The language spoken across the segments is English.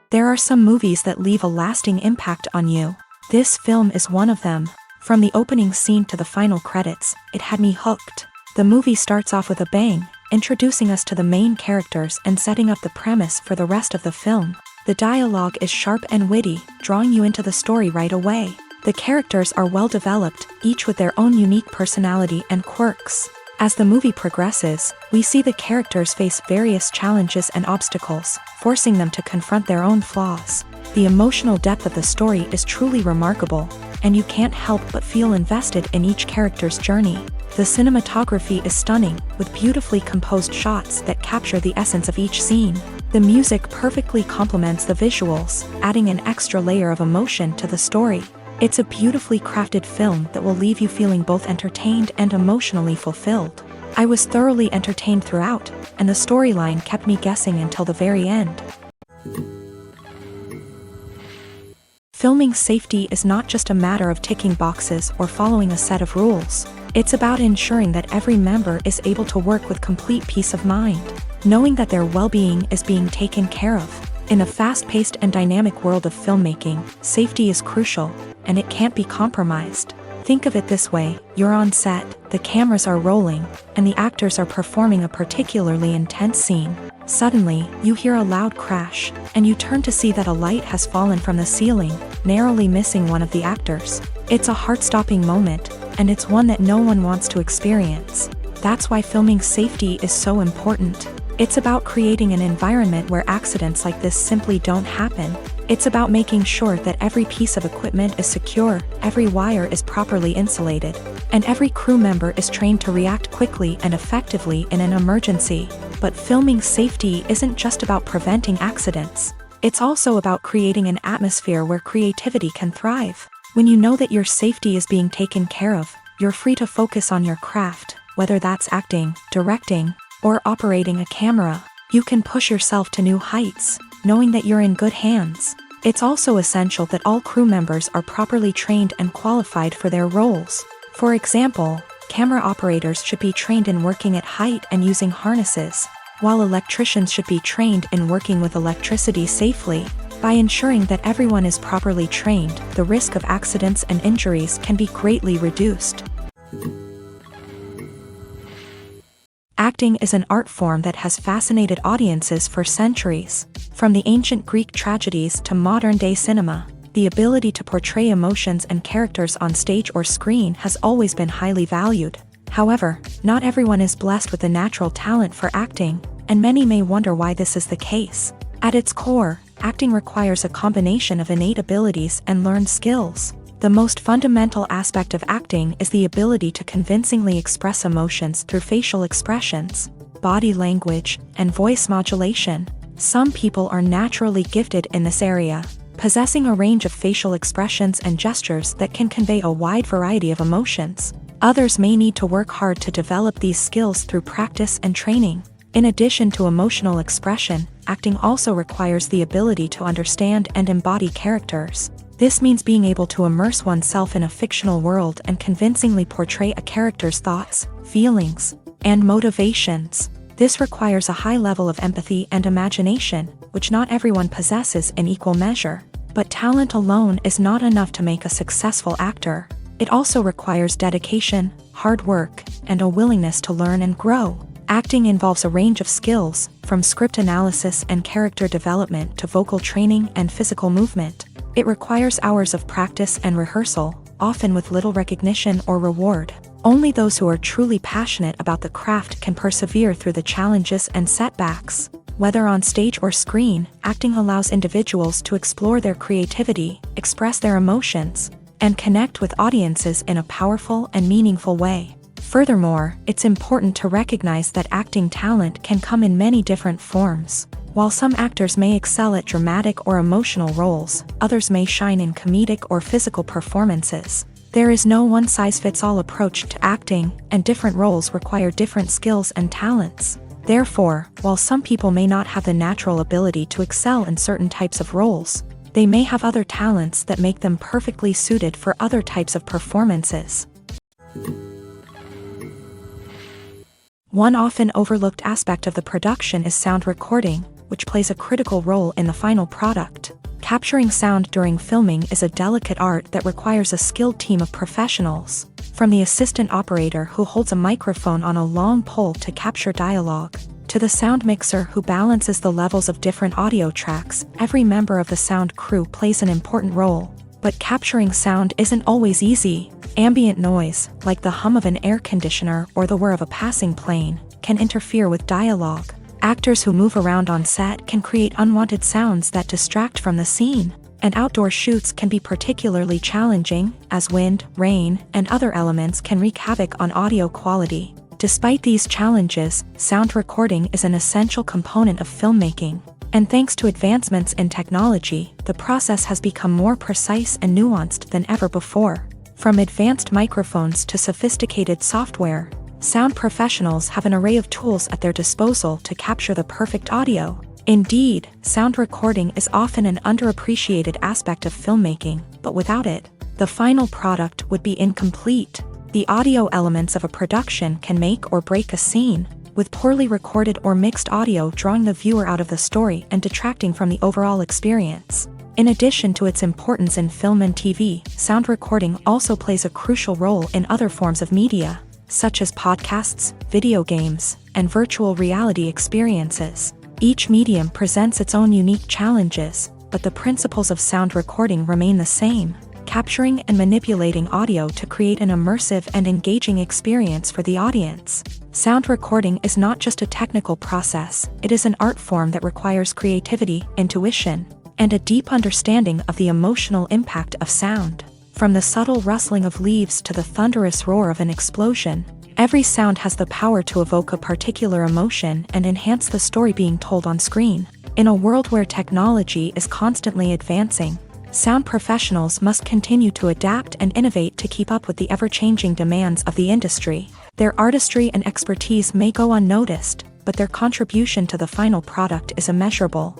There are some movies that leave a lasting impact on you. This film is one of them. From the opening scene to the final credits, it had me hooked. The movie starts off with a bang, introducing us to the main characters and setting up the premise for the rest of the film. The dialogue is sharp and witty, drawing you into the story right away. The characters are well developed, each with their own unique personality and quirks. As the movie progresses, we see the characters face various challenges and obstacles, forcing them to confront their own flaws. The emotional depth of the story is truly remarkable, and you can't help but feel invested in each character's journey. The cinematography is stunning, with beautifully composed shots that capture the essence of each scene. The music perfectly complements the visuals, adding an extra layer of emotion to the story. It's a beautifully crafted film that will leave you feeling both entertained and emotionally fulfilled. I was thoroughly entertained throughout, and the storyline kept me guessing until the very end. Filming safety is not just a matter of ticking boxes or following a set of rules. It's about ensuring that every member is able to work with complete peace of mind, knowing that their well-being is being taken care of. In a fast-paced and dynamic world of filmmaking, safety is crucial, and it can't be compromised. Think of it this way: you're on set, the cameras are rolling, and the actors are performing a particularly intense scene. Suddenly, you hear a loud crash, and you turn to see that a light has fallen from the ceiling, narrowly missing one of the actors. It's a heart-stopping moment, and it's one that no one wants to experience. That's why filming safety is so important. It's about creating an environment where accidents like this simply don't happen. It's about making sure that every piece of equipment is secure, every wire is properly insulated, and every crew member is trained to react quickly and effectively in an emergency. But filming safety isn't just about preventing accidents. It's also about creating an atmosphere where creativity can thrive. When you know that your safety is being taken care of, you're free to focus on your craft, whether that's acting, directing, or operating a camera. You can push yourself to new heights, knowing that you're in good hands. It's also essential that all crew members are properly trained and qualified for their roles. For example, camera operators should be trained in working at height and using harnesses, while electricians should be trained in working with electricity safely. By ensuring that everyone is properly trained, the risk of accidents and injuries can be greatly reduced. Acting is an art form that has fascinated audiences for centuries. From the ancient Greek tragedies to modern-day cinema, the ability to portray emotions and characters on stage or screen has always been highly valued. However, not everyone is blessed with the natural talent for acting, and many may wonder why this is the case. At its core, acting requires a combination of innate abilities and learned skills. The most fundamental aspect of acting is the ability to convincingly express emotions through facial expressions, body language, and voice modulation. Some people are naturally gifted in this area, possessing a range of facial expressions and gestures that can convey a wide variety of emotions. Others may need to work hard to develop these skills through practice and training. In addition to emotional expression, acting also requires the ability to understand and embody characters. This means being able to immerse oneself in a fictional world and convincingly portray a character's thoughts, feelings, and motivations. This requires a high level of empathy and imagination, which not everyone possesses in equal measure. But talent alone is not enough to make a successful actor. It also requires dedication, hard work, and a willingness to learn and grow. Acting involves a range of skills, from script analysis and character development to vocal training and physical movement. It requires hours of practice and rehearsal, often with little recognition or reward. Only those who are truly passionate about the craft can persevere through the challenges and setbacks. Whether on stage or screen, acting allows individuals to explore their creativity, express their emotions, and connect with audiences in a powerful and meaningful way. Furthermore, it's important to recognize that acting talent can come in many different forms. While some actors may excel at dramatic or emotional roles, others may shine in comedic or physical performances. There is no one-size-fits-all approach to acting, and different roles require different skills and talents. Therefore, while some people may not have the natural ability to excel in certain types of roles, they may have other talents that make them perfectly suited for other types of performances. One often overlooked aspect of the production is sound recording. which plays a critical role in the final product. Capturing sound during filming is a delicate art that requires a skilled team of professionals. From the assistant operator who holds a microphone on a long pole to capture dialogue, to the sound mixer who balances the levels of different audio tracks, every member of the sound crew plays an important role. But capturing sound isn't always easy. Ambient noise, like the hum of an air conditioner or the whir of a passing plane, can interfere with dialogue. Actors who move around on set can create unwanted sounds that distract from the scene. And outdoor shoots can be particularly challenging, as wind, rain, and other elements can wreak havoc on audio quality. Despite these challenges, sound recording is an essential component of filmmaking. And thanks to advancements in technology, the process has become more precise and nuanced than ever before. From advanced microphones to sophisticated software, sound professionals have an array of tools at their disposal to capture the perfect audio. Indeed, sound recording is often an underappreciated aspect of filmmaking, but without it, the final product would be incomplete. The audio elements of a production can make or break a scene, with poorly recorded or mixed audio drawing the viewer out of the story and detracting from the overall experience. In addition to its importance in film and TV, sound recording also plays a crucial role in other forms of media, such as podcasts, video games, and virtual reality experiences. Each medium presents its own unique challenges, but the principles of sound recording remain the same: capturing and manipulating audio to create an immersive and engaging experience for the audience. Sound recording is not just a technical process, it is an art form that requires creativity, intuition, and a deep understanding of the emotional impact of sound. From the subtle rustling of leaves to the thunderous roar of an explosion, every sound has the power to evoke a particular emotion and enhance the story being told on screen. In a world where technology is constantly advancing, sound professionals must continue to adapt and innovate to keep up with the ever-changing demands of the industry. Their artistry and expertise may go unnoticed, but their contribution to the final product is immeasurable.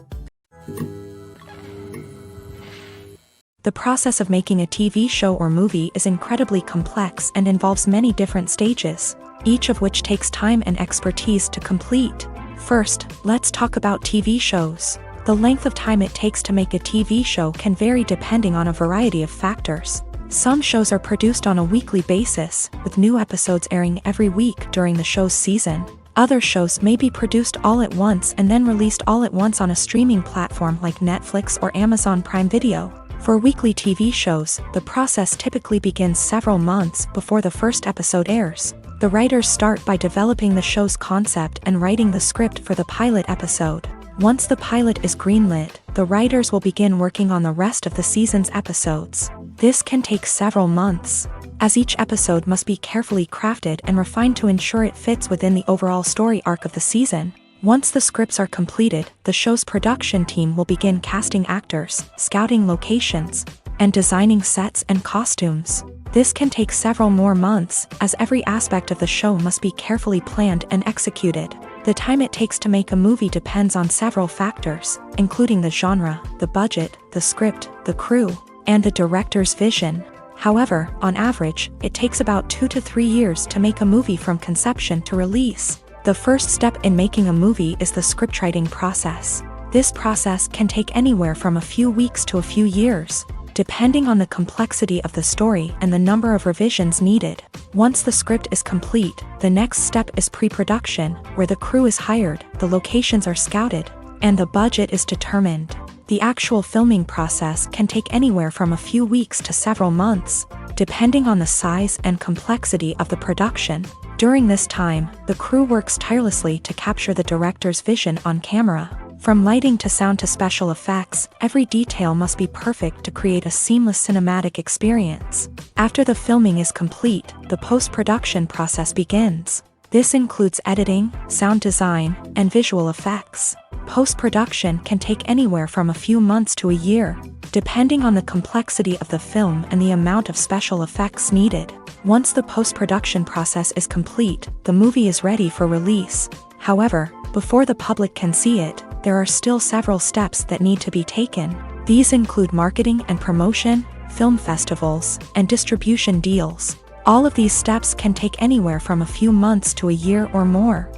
The process of making a TV show or movie is incredibly complex and involves many different stages, each of which takes time and expertise to complete. First, let's talk about TV shows. The length of time it takes to make a TV show can vary depending on a variety of factors. Some shows are produced on a weekly basis, with new episodes airing every week during the show's season. Other shows may be produced all at once and then released all at once on a streaming platform like Netflix or Amazon Prime Video. For weekly TV shows, the process typically begins several months before the first episode airs. The writers start by developing the show's concept and writing the script for the pilot episode. Once the pilot is greenlit, the writers will begin working on the rest of the season's episodes. This can take several months, as each episode must be carefully crafted and refined to ensure it fits within the overall story arc of the season. Once the scripts are completed, the show's production team will begin casting actors, scouting locations, and designing sets and costumes. This can take several more months, as every aspect of the show must be carefully planned and executed. The time it takes to make a movie depends on several factors, including the genre, the budget, the script, the crew, and the director's vision. However, on average, it takes about 2 to 3 years to make a movie from conception to release. The first step in making a movie is the scriptwriting process. This process can take anywhere from a few weeks to a few years, depending on the complexity of the story and the number of revisions needed. Once the script is complete, the next step is pre-production, where the crew is hired, the locations are scouted, and the budget is determined. The actual filming process can take anywhere from a few weeks to several months, depending on the size and complexity of the production. During this time, the crew works tirelessly to capture the director's vision on camera. From lighting to sound to special effects, every detail must be perfect to create a seamless cinematic experience. After the filming is complete, the post-production process begins. This includes editing, sound design, and visual effects. Post-production can take anywhere from a few months to a year, depending on the complexity of the film and the amount of special effects needed. Once the post-production process is complete, the movie is ready for release. However, before the public can see it, there are still several steps that need to be taken. These include marketing and promotion, film festivals, and distribution deals. All of these steps can take anywhere from a few months to a year or more.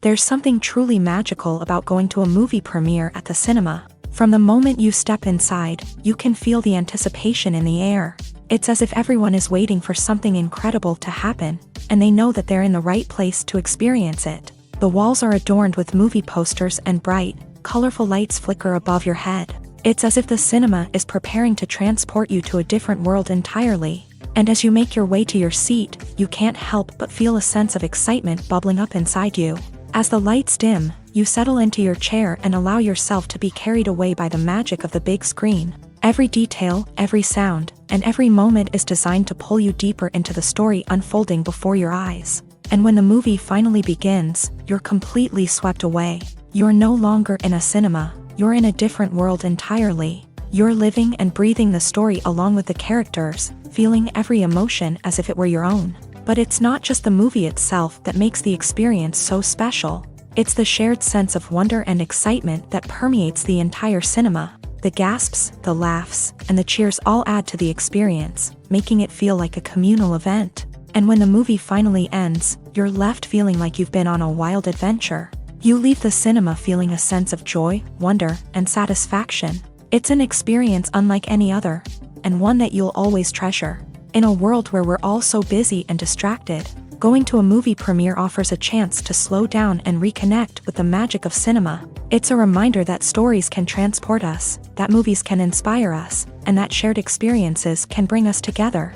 There's something truly magical about going to a movie premiere at the cinema. From the moment you step inside, you can feel the anticipation in the air. It's as if everyone is waiting for something incredible to happen, and they know that they're in the right place to experience it. The walls are adorned with movie posters and bright, colorful lights flicker above your head. It's as if the cinema is preparing to transport you to a different world entirely. And as you make your way to your seat, you can't help but feel a sense of excitement bubbling up inside you. As the lights dim, you settle into your chair and allow yourself to be carried away by the magic of the big screen. Every detail, every sound, and every moment is designed to pull you deeper into the story unfolding before your eyes. And when the movie finally begins, you're completely swept away. You're no longer in a cinema, you're in a different world entirely. You're living and breathing the story along with the characters, feeling every emotion as if it were your own. But it's not just the movie itself that makes the experience so special. It's the shared sense of wonder and excitement that permeates the entire cinema. The gasps, the laughs, and the cheers all add to the experience, making it feel like a communal event. And when the movie finally ends, you're left feeling like you've been on a wild adventure. You leave the cinema feeling a sense of joy, wonder, and satisfaction. It's an experience unlike any other, and one that you'll always treasure. In a world where we're all so busy and distracted, going to a movie premiere offers a chance to slow down and reconnect with the magic of cinema. It's a reminder that stories can transport us, that movies can inspire us, and that shared experiences can bring us together.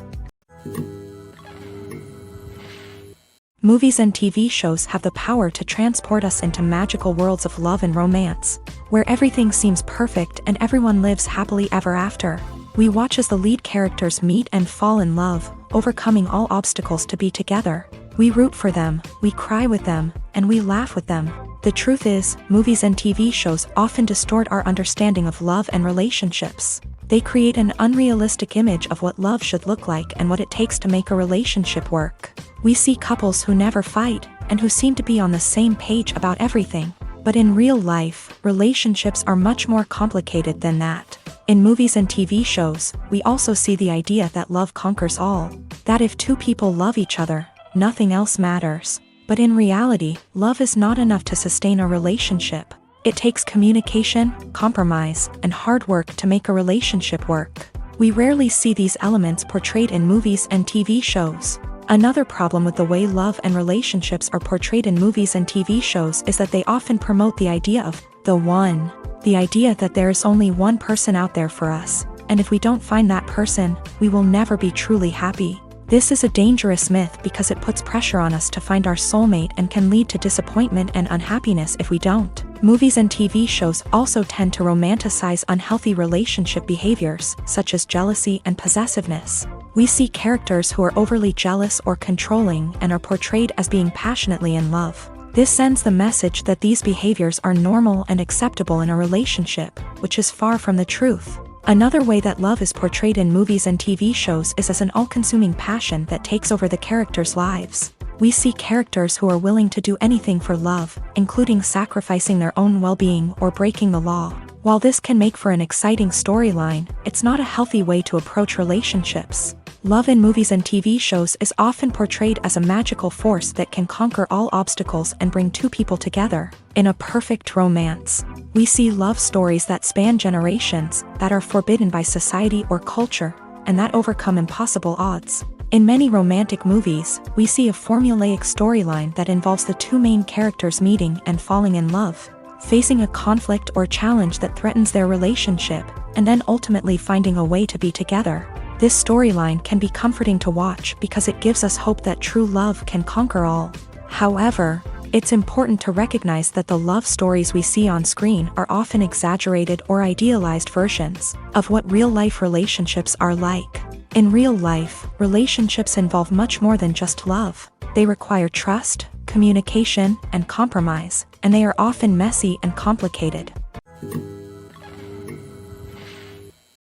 Movies and TV shows have the power to transport us into magical worlds of love and romance, where everything seems perfect and everyone lives happily ever after. We watch as the lead characters meet and fall in love, overcoming all obstacles to be together. We root for them, we cry with them, and we laugh with them. The truth is, movies and TV shows often distort our understanding of love and relationships. They create an unrealistic image of what love should look like and what it takes to make a relationship work. We see couples who never fight, and who seem to be on the same page about everything. But in real life, relationships are much more complicated than that. In movies and TV shows, we also see the idea that love conquers all. That if two people love each other, nothing else matters. But in reality, love is not enough to sustain a relationship. It takes communication, compromise, and hard work to make a relationship work. We rarely see these elements portrayed in movies and TV shows. Another problem with the way love and relationships are portrayed in movies and TV shows is that they often promote the idea of the one. The idea that there is only one person out there for us, and if we don't find that person, we will never be truly happy. This is a dangerous myth because it puts pressure on us to find our soulmate and can lead to disappointment and unhappiness if we don't. Movies and TV shows also tend to romanticize unhealthy relationship behaviors, such as jealousy and possessiveness. We see characters who are overly jealous or controlling and are portrayed as being passionately in love. This sends the message that these behaviors are normal and acceptable in a relationship, which is far from the truth. Another way that love is portrayed in movies and TV shows is as an all-consuming passion that takes over the characters' lives. We see characters who are willing to do anything for love, including sacrificing their own well-being or breaking the law. While this can make for an exciting storyline, it's not a healthy way to approach relationships. Love in movies and TV shows is often portrayed as a magical force that can conquer all obstacles and bring two people together. In a perfect romance, we see love stories that span generations, that are forbidden by society or culture, and that overcome impossible odds. In many romantic movies, we see a formulaic storyline that involves the two main characters meeting and falling in love, facing a conflict or challenge that threatens their relationship, and then ultimately finding a way to be together. This storyline can be comforting to watch because it gives us hope that true love can conquer all. However, it's important to recognize that the love stories we see on screen are often exaggerated or idealized versions of what real-life relationships are like. In real life, relationships involve much more than just love. They require trust, communication, and compromise, and they are often messy and complicated.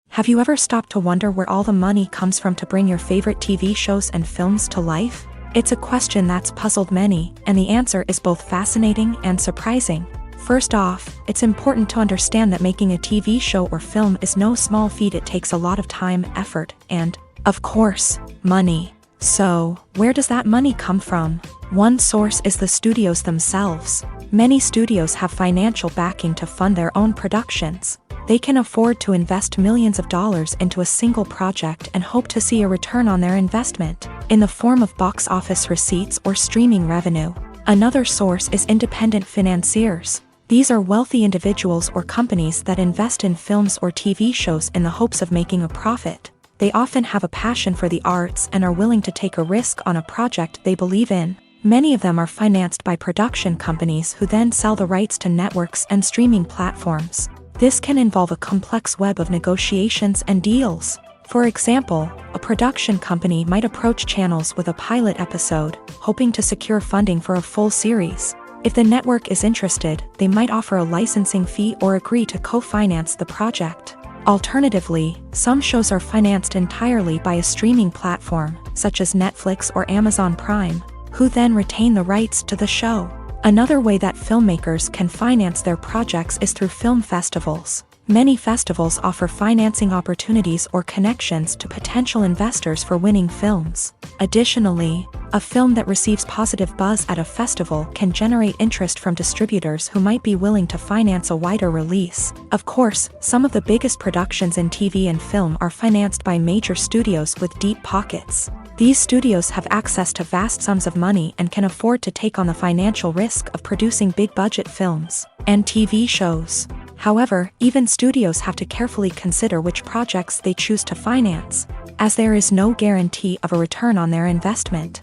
Have you ever stopped to wonder where all the money comes from to bring your favorite TV shows and films to life? It's a question that's puzzled many, and the answer is both fascinating and surprising. First off, it's important to understand that making a TV show or film is no small feat. It takes a lot of time, effort, and, of course, money. So, where does that money come from? One source is the studios themselves. Many studios have financial backing to fund their own productions. They can afford to invest millions of dollars into a single project and hope to see a return on their investment, in the form of box office receipts or streaming revenue. Another source is independent financiers. These are wealthy individuals or companies that invest in films or TV shows in the hopes of making a profit. They often have a passion for the arts and are willing to take a risk on a project they believe in. Many of them are financed by production companies who then sell the rights to networks and streaming platforms. This can involve a complex web of negotiations and deals. For example, a production company might approach channels with a pilot episode, hoping to secure funding for a full series. If the network is interested, they might offer a licensing fee or agree to co-finance the project. Alternatively, some shows are financed entirely by a streaming platform, such as Netflix or Amazon Prime, who then retain the rights to the show. Another way that filmmakers can finance their projects is through film festivals. Many festivals offer financing opportunities or connections to potential investors for winning films. Additionally, a film that receives positive buzz at a festival can generate interest from distributors who might be willing to finance a wider release. Of course, some of the biggest productions in TV and film are financed by major studios with deep pockets. These studios have access to vast sums of money and can afford to take on the financial risk of producing big-budget films and TV shows. However, even studios have to carefully consider which projects they choose to finance, as there is no guarantee of a return on their investment.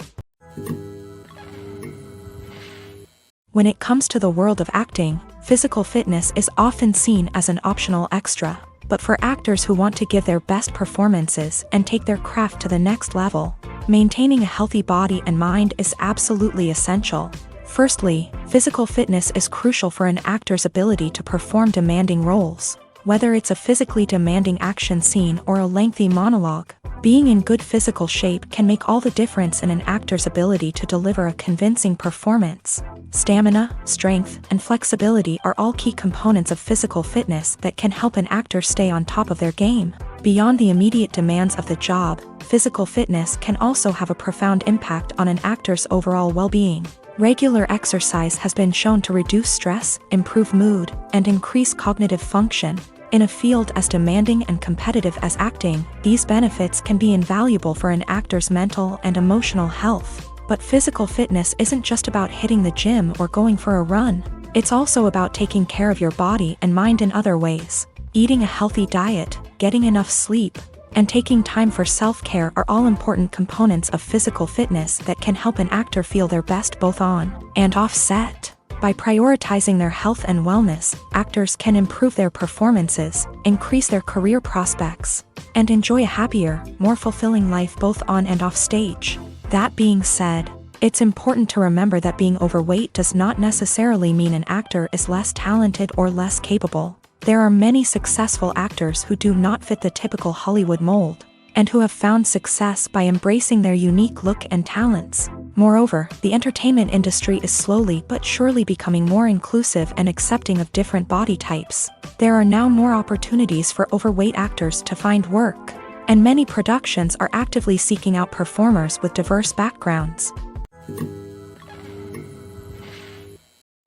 When it comes to the world of acting, physical fitness is often seen as an optional extra. But for actors who want to give their best performances and take their craft to the next level, maintaining a healthy body and mind is absolutely essential. Firstly, physical fitness is crucial for an actor's ability to perform demanding roles. Whether it's a physically demanding action scene or a lengthy monologue, being in good physical shape can make all the difference in an actor's ability to deliver a convincing performance. Stamina, strength, and flexibility are all key components of physical fitness that can help an actor stay on top of their game. Beyond the immediate demands of the job, physical fitness can also have a profound impact on an actor's overall well-being. Regular exercise has been shown to reduce stress, improve mood, and increase cognitive function. In a field as demanding and competitive as acting, these benefits can be invaluable for an actor's mental and emotional health. But physical fitness isn't just about hitting the gym or going for a run. It's also about taking care of your body and mind in other ways. Eating a healthy diet, getting enough sleep, and taking time for self-care are all important components of physical fitness that can help an actor feel their best both on and off set. By prioritizing their health and wellness, actors can improve their performances, increase their career prospects, and enjoy a happier, more fulfilling life both on and off stage. That being said, it's important to remember that being overweight does not necessarily mean an actor is less talented or less capable. There are many successful actors who do not fit the typical Hollywood mold, and who have found success by embracing their unique look and talents. Moreover, the entertainment industry is slowly but surely becoming more inclusive and accepting of different body types. There are now more opportunities for overweight actors to find work, and many productions are actively seeking out performers with diverse backgrounds.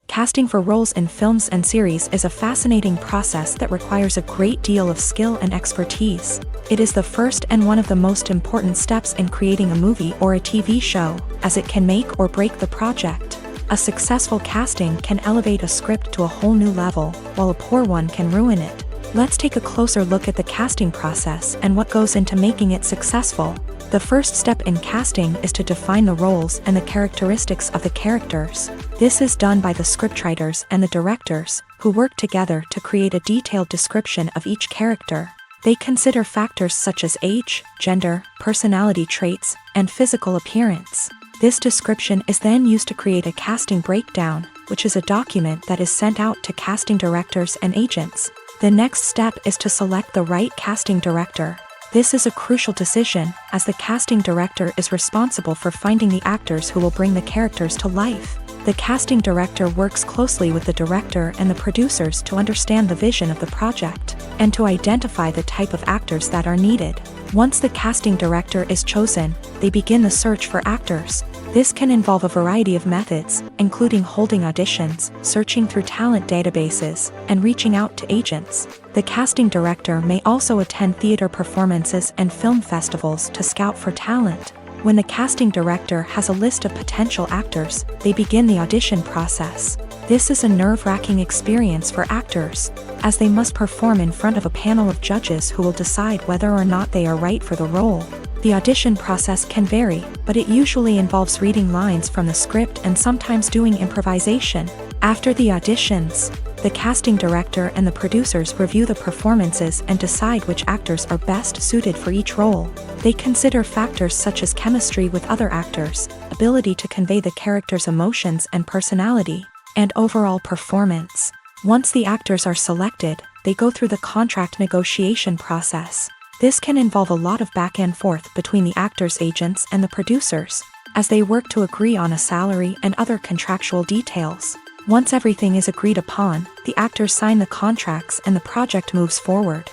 Casting for roles in films and series is a fascinating process that requires a great deal of skill and expertise. It is the first and one of the most important steps in creating a movie or a TV show, as it can make or break the project. A successful casting can elevate a script to a whole new level, while a poor one can ruin it. Let's take a closer look at the casting process and what goes into making it successful. The first step in casting is to define the roles and the characteristics of the characters. This is done by the scriptwriters and the directors, who work together to create a detailed description of each character. They consider factors such as age, gender, personality traits, and physical appearance. This description is then used to create a casting breakdown, which is a document that is sent out to casting directors and agents. The next step is to select the right casting director. This is a crucial decision, as the casting director is responsible for finding the actors who will bring the characters to life. The casting director works closely with the director and the producers to understand the vision of the project, and to identify the type of actors that are needed. Once the casting director is chosen, they begin the search for actors. This can involve a variety of methods, including holding auditions, searching through talent databases, and reaching out to agents. The casting director may also attend theater performances and film festivals to scout for talent. When the casting director has a list of potential actors, they begin the audition process. This is a nerve-wracking experience for actors, as they must perform in front of a panel of judges who will decide whether or not they are right for the role. The audition process can vary, but it usually involves reading lines from the script and sometimes doing improvisation. After the auditions, the casting director and the producers review the performances and decide which actors are best suited for each role. They consider factors such as chemistry with other actors, ability to convey the character's emotions and personality, and overall performance. Once the actors are selected, they go through the contract negotiation process. This can involve a lot of back and forth between the actors' agents and the producers, as they work to agree on a salary and other contractual details. Once everything is agreed upon, the actors sign the contracts and the project moves forward.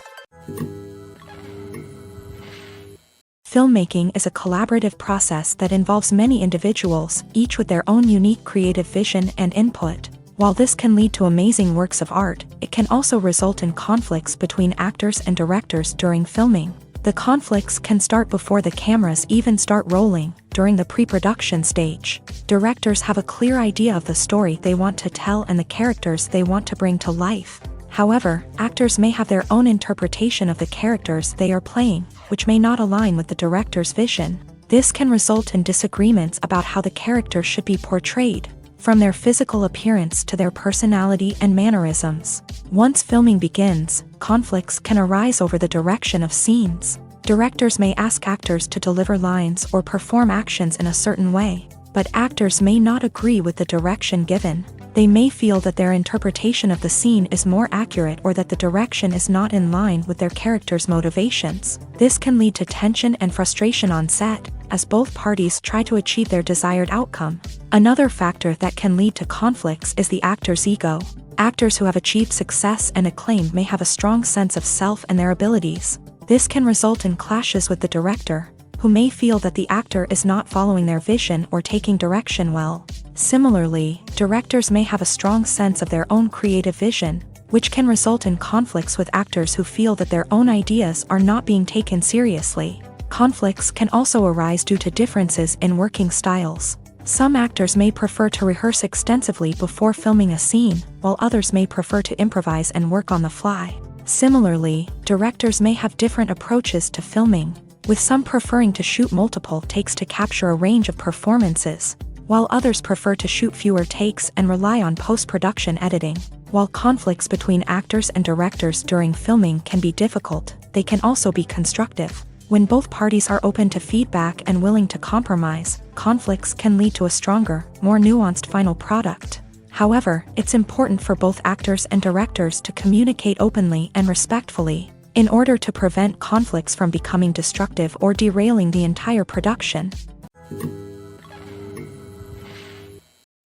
Filmmaking is a collaborative process that involves many individuals, each with their own unique creative vision and input. While this can lead to amazing works of art, it can also result in conflicts between actors and directors during filming. The conflicts can start before the cameras even start rolling, during the pre-production stage. Directors have a clear idea of the story they want to tell and the characters they want to bring to life. However, actors may have their own interpretation of the characters they are playing, which may not align with the director's vision. This can result in disagreements about how the character should be portrayed, from their physical appearance to their personality and mannerisms. Once filming begins, conflicts can arise over the direction of scenes. Directors may ask actors to deliver lines or perform actions in a certain way, but actors may not agree with the direction given. They may feel that their interpretation of the scene is more accurate or that the direction is not in line with their character's motivations. This can lead to tension and frustration on set, as both parties try to achieve their desired outcome. Another factor that can lead to conflicts is the actor's ego. Actors who have achieved success and acclaim may have a strong sense of self and their abilities. This can result in clashes with the director, who may feel that the actor is not following their vision or taking direction well. Similarly, directors may have a strong sense of their own creative vision, which can result in conflicts with actors who feel that their own ideas are not being taken seriously. Conflicts can also arise due to differences in working styles. Some actors may prefer to rehearse extensively before filming a scene, while others may prefer to improvise and work on the fly. Similarly, directors may have different approaches to filming, with some preferring to shoot multiple takes to capture a range of performances, while others prefer to shoot fewer takes and rely on post-production editing. While conflicts between actors and directors during filming can be difficult, they can also be constructive. When both parties are open to feedback and willing to compromise, conflicts can lead to a stronger, more nuanced final product. However, it's important for both actors and directors to communicate openly and respectfully, in order to prevent conflicts from becoming destructive or derailing the entire production.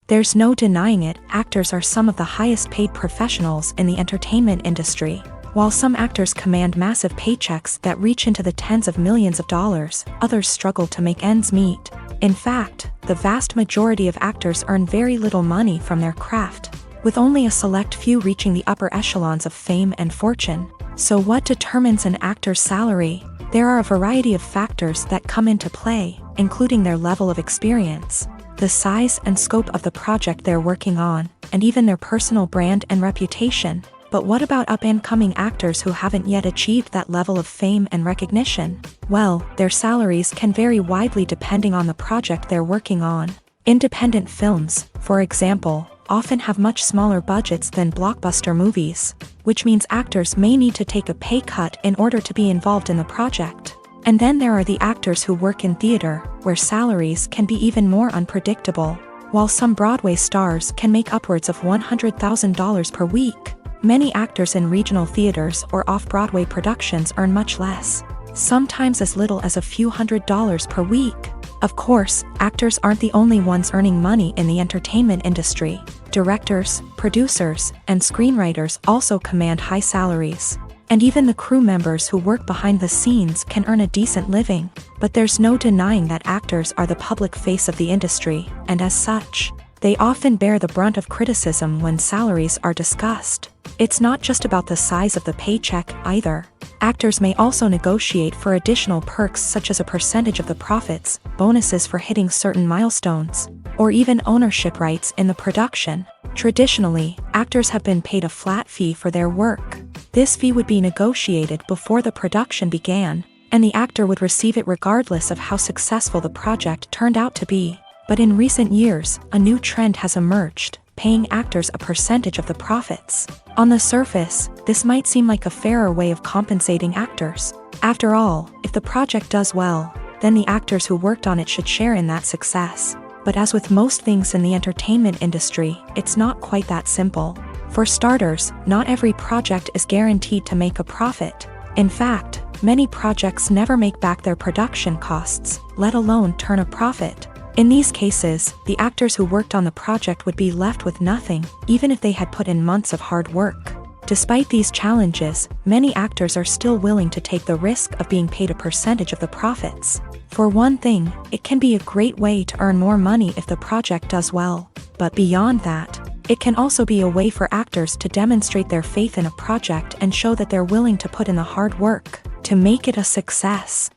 There's no denying it, actors are some of the highest paid professionals in the entertainment industry. While some actors command massive paychecks that reach into the tens of millions of dollars, others struggle to make ends meet. In fact, the vast majority of actors earn very little money from their craft, with only a select few reaching the upper echelons of fame and fortune. So what determines an actor's salary? There are a variety of factors that come into play, including their level of experience, the size and scope of the project they're working on, and even their personal brand and reputation. But what about up-and-coming actors who haven't yet achieved that level of fame and recognition? Well, their salaries can vary widely depending on the project they're working on. Independent films, for example, often have much smaller budgets than blockbuster movies, which means actors may need to take a pay cut in order to be involved in the project. And then there are the actors who work in theater, where salaries can be even more unpredictable. While some Broadway stars can make upwards of $100,000 per week, many actors in regional theaters or off-Broadway productions earn much less, sometimes as little as a few $100s per week. Of course, actors aren't the only ones earning money in the entertainment industry. Directors, producers, and screenwriters also command high salaries. And even the crew members who work behind the scenes can earn a decent living. But there's no denying that actors are the public face of the industry, and as such, they often bear the brunt of criticism when salaries are discussed. It's not just about the size of the paycheck, either. Actors may also negotiate for additional perks such as a percentage of the profits, bonuses for hitting certain milestones, or even ownership rights in the production. Traditionally, actors have been paid a flat fee for their work. This fee would be negotiated before the production began, and the actor would receive it regardless of how successful the project turned out to be. But in recent years, a new trend has emerged, paying actors a percentage of the profits. On the surface, this might seem like a fairer way of compensating actors. After all, if the project does well, then the actors who worked on it should share in that success. But as with most things in the entertainment industry, it's not quite that simple. For starters, not every project is guaranteed to make a profit. In fact, many projects never make back their production costs, let alone turn a profit. In these cases, the actors who worked on the project would be left with nothing, even if they had put in months of hard work. Despite these challenges, many actors are still willing to take the risk of being paid a percentage of the profits. For one thing, it can be a great way to earn more money if the project does well. But beyond that, it can also be a way for actors to demonstrate their faith in a project and show that they're willing to put in the hard work to make it a success.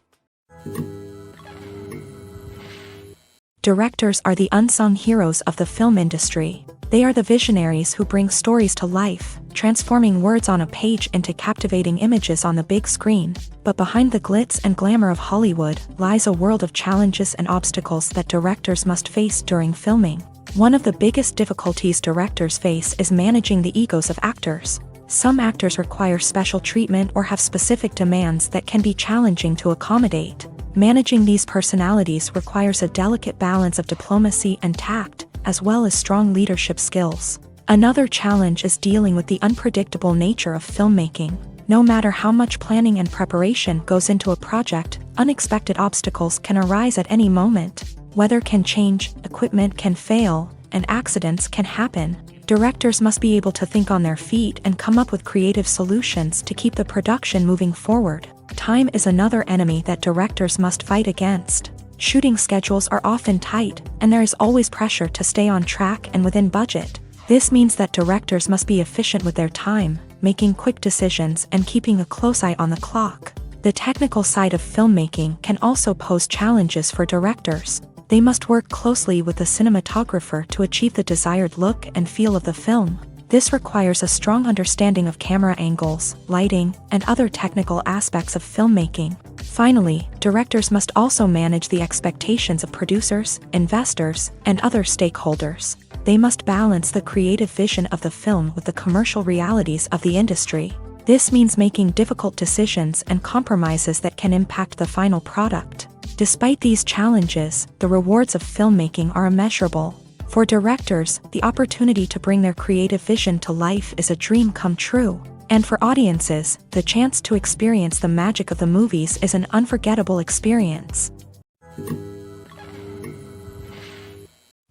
Directors are the unsung heroes of the film industry. They are the visionaries who bring stories to life, transforming words on a page into captivating images on the big screen. But behind the glitz and glamour of Hollywood lies a world of challenges and obstacles that directors must face during filming. One of the biggest difficulties directors face is managing the egos of actors. Some actors require special treatment or have specific demands that can be challenging to accommodate. Managing these personalities requires a delicate balance of diplomacy and tact, as well as strong leadership skills. Another challenge is dealing with the unpredictable nature of filmmaking. No matter how much planning and preparation goes into a project, unexpected obstacles can arise at any moment. Weather can change, equipment can fail, and accidents can happen. Directors must be able to think on their feet and come up with creative solutions to keep the production moving forward. Time is another enemy that directors must fight against. Shooting schedules are often tight, and there is always pressure to stay on track and within budget. This means that directors must be efficient with their time, making quick decisions and keeping a close eye on the clock. The technical side of filmmaking can also pose challenges for directors. They must work closely with the cinematographer to achieve the desired look and feel of the film. This requires a strong understanding of camera angles, lighting, and other technical aspects of filmmaking. Finally, directors must also manage the expectations of producers, investors, and other stakeholders. They must balance the creative vision of the film with the commercial realities of the industry. This means making difficult decisions and compromises that can impact the final product. Despite these challenges, the rewards of filmmaking are immeasurable. For directors, the opportunity to bring their creative vision to life is a dream come true. And for audiences, the chance to experience the magic of the movies is an unforgettable experience.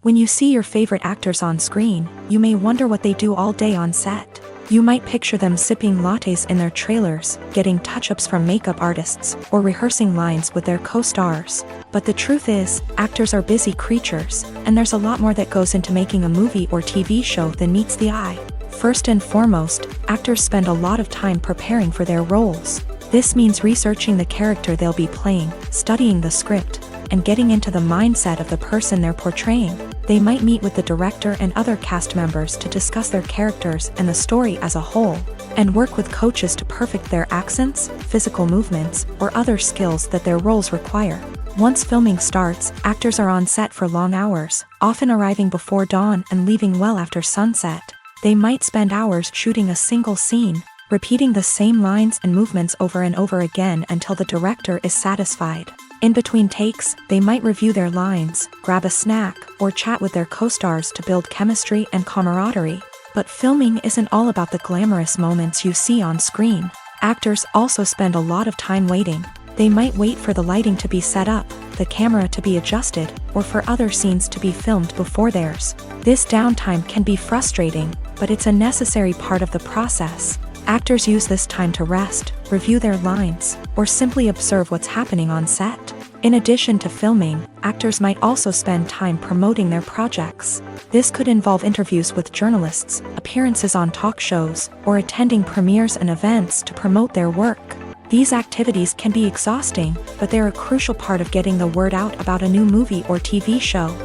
When you see your favorite actors on screen, you may wonder what they do all day on set. You might picture them sipping lattes in their trailers, getting touch-ups from makeup artists, or rehearsing lines with their co-stars. But the truth is, actors are busy creatures, and there's a lot more that goes into making a movie or TV show than meets the eye. First and foremost, actors spend a lot of time preparing for their roles. This means researching the character they'll be playing, studying the script, and getting into the mindset of the person they're portraying. They might meet with the director and other cast members to discuss their characters and the story as a whole, and work with coaches to perfect their accents, physical movements, or other skills that their roles require. Once filming starts, actors are on set for long hours, often arriving before dawn and leaving well after sunset. They might spend hours shooting a single scene, repeating the same lines and movements over and over again until the director is satisfied. In between takes, they might review their lines, grab a snack, or chat with their co-stars to build chemistry and camaraderie. But filming isn't all about the glamorous moments you see on screen. Actors also spend a lot of time waiting. They might wait for the lighting to be set up, the camera to be adjusted, or for other scenes to be filmed before theirs. This downtime can be frustrating, but it's a necessary part of the process. Actors use this time to rest, review their lines, or simply observe what's happening on set. In addition to filming, actors might also spend time promoting their projects. This could involve interviews with journalists, appearances on talk shows, or attending premieres and events to promote their work. These activities can be exhausting, but they're a crucial part of getting the word out about a new movie or TV show.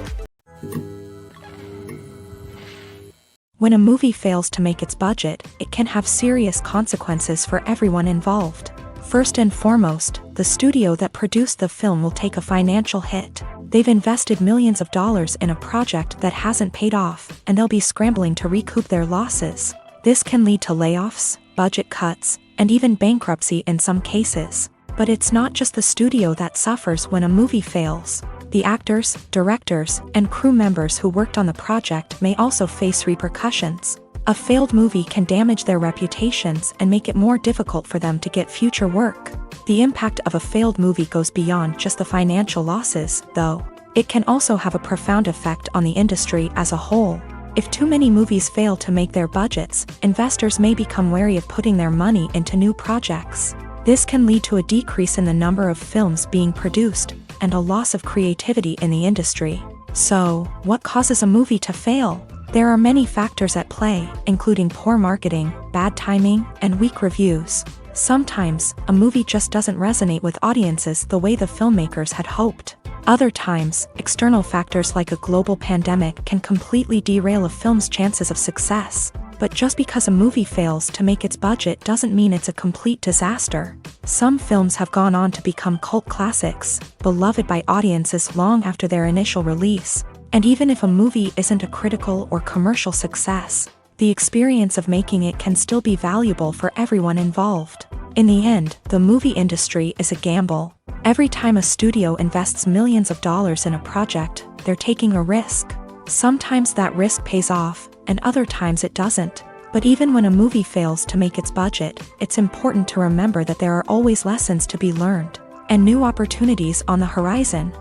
When a movie fails to make its budget, it can have serious consequences for everyone involved. First and foremost, the studio that produced the film will take a financial hit. They've invested millions of dollars in a project that hasn't paid off, and they'll be scrambling to recoup their losses. This can lead to layoffs, budget cuts, and even bankruptcy in some cases. But it's not just the studio that suffers when a movie fails. The actors, directors, and crew members who worked on the project may also face repercussions. A failed movie can damage their reputations and make it more difficult for them to get future work. The impact of a failed movie goes beyond just the financial losses, though. It can also have a profound effect on the industry as a whole. If too many movies fail to make their budgets, investors may become wary of putting their money into new projects. This can lead to a decrease in the number of films being produced, and a loss of creativity in the industry. So, what causes a movie to fail? There are many factors at play, including poor marketing, bad timing, and weak reviews. Sometimes, a movie just doesn't resonate with audiences the way the filmmakers had hoped. Other times, external factors like a global pandemic can completely derail a film's chances of success. But just because a movie fails to make its budget doesn't mean it's a complete disaster. Some films have gone on to become cult classics, beloved by audiences long after their initial release. And even if a movie isn't a critical or commercial success, the experience of making it can still be valuable for everyone involved. In the end, the movie industry is a gamble. Every time a studio invests millions of dollars in a project, they're taking a risk. Sometimes that risk pays off, and other times it doesn't. But even when a movie fails to make its budget, it's important to remember that there are always lessons to be learned, and new opportunities on the horizon.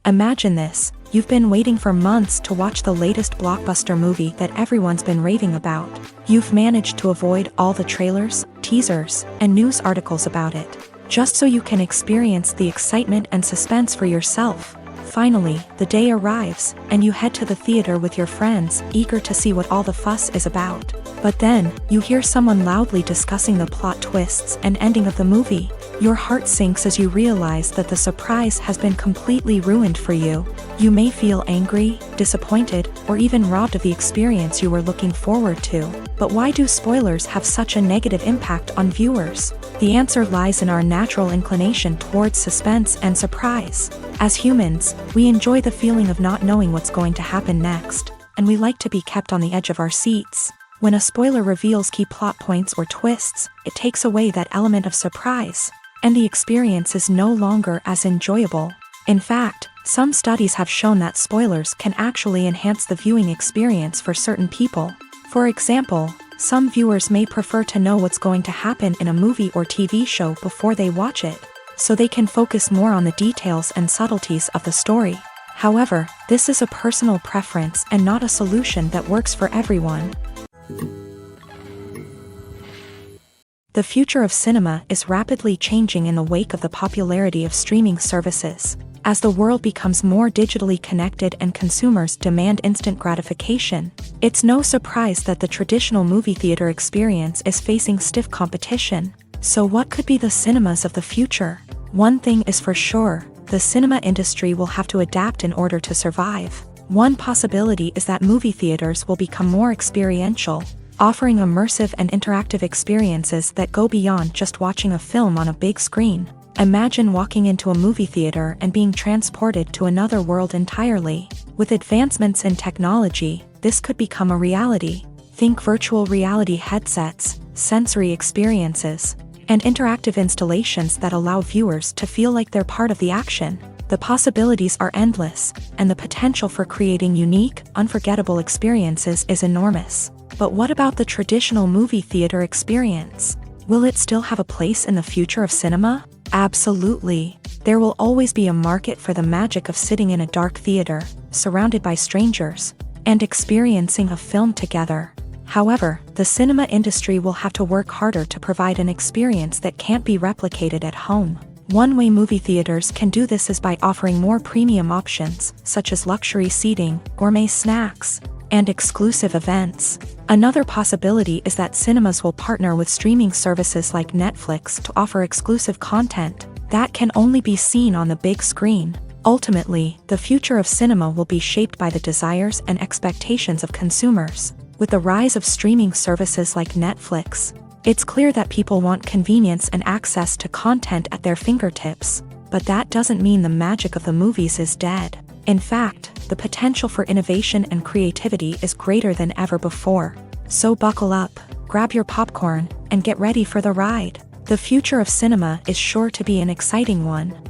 Imagine this: you've been waiting for months to watch the latest blockbuster movie that everyone's been raving about. You've managed to avoid all the trailers, teasers, and news articles about it, just so you can experience the excitement and suspense for yourself. Finally, the day arrives, and you head to the theater with your friends, eager to see what all the fuss is about. But then, you hear someone loudly discussing the plot twists and ending of the movie. Your heart sinks as you realize that the surprise has been completely ruined for you. You may feel angry, disappointed, or even robbed of the experience you were looking forward to. But why do spoilers have such a negative impact on viewers? The answer lies in our natural inclination towards suspense and surprise. As humans, we enjoy the feeling of not knowing what's going to happen next, and we like to be kept on the edge of our seats. When a spoiler reveals key plot points or twists, it takes away that element of surprise, and the experience is no longer as enjoyable. In fact, some studies have shown that spoilers can actually enhance the viewing experience for certain people. For example, some viewers may prefer to know what's going to happen in a movie or TV show before they watch it, so they can focus more on the details and subtleties of the story. However, this is a personal preference and not a solution that works for everyone. The future of cinema is rapidly changing in the wake of the popularity of streaming services. As the world becomes more digitally connected and consumers demand instant gratification, it's no surprise that the traditional movie theater experience is facing stiff competition. So what could be the cinemas of the future? One thing is for sure: the cinema industry will have to adapt in order to survive. One possibility is that movie theaters will become more experiential, offering immersive and interactive experiences that go beyond just watching a film on a big screen. Imagine walking into a movie theater and being transported to another world entirely. With advancements in technology, this could become a reality. Think virtual reality headsets, sensory experiences, and interactive installations that allow viewers to feel like they're part of the action. The possibilities are endless, and the potential for creating unique, unforgettable experiences is enormous. But what about the traditional movie theater experience? Will it still have a place in the future of cinema? Absolutely. There will always be a market for the magic of sitting in a dark theater, surrounded by strangers, and experiencing a film together. However, the cinema industry will have to work harder to provide an experience that can't be replicated at home. One way movie theaters can do this is by offering more premium options, such as luxury seating, gourmet snacks, and exclusive events. Another possibility is that cinemas will partner with streaming services like Netflix to offer exclusive content that can only be seen on the big screen. Ultimately, the future of cinema will be shaped by the desires and expectations of consumers. With the rise of streaming services like Netflix, it's clear that people want convenience and access to content at their fingertips. But that doesn't mean the magic of the movies is dead. In fact, the potential for innovation and creativity is greater than ever before. So buckle up, grab your popcorn, and get ready for the ride. The future of cinema is sure to be an exciting one.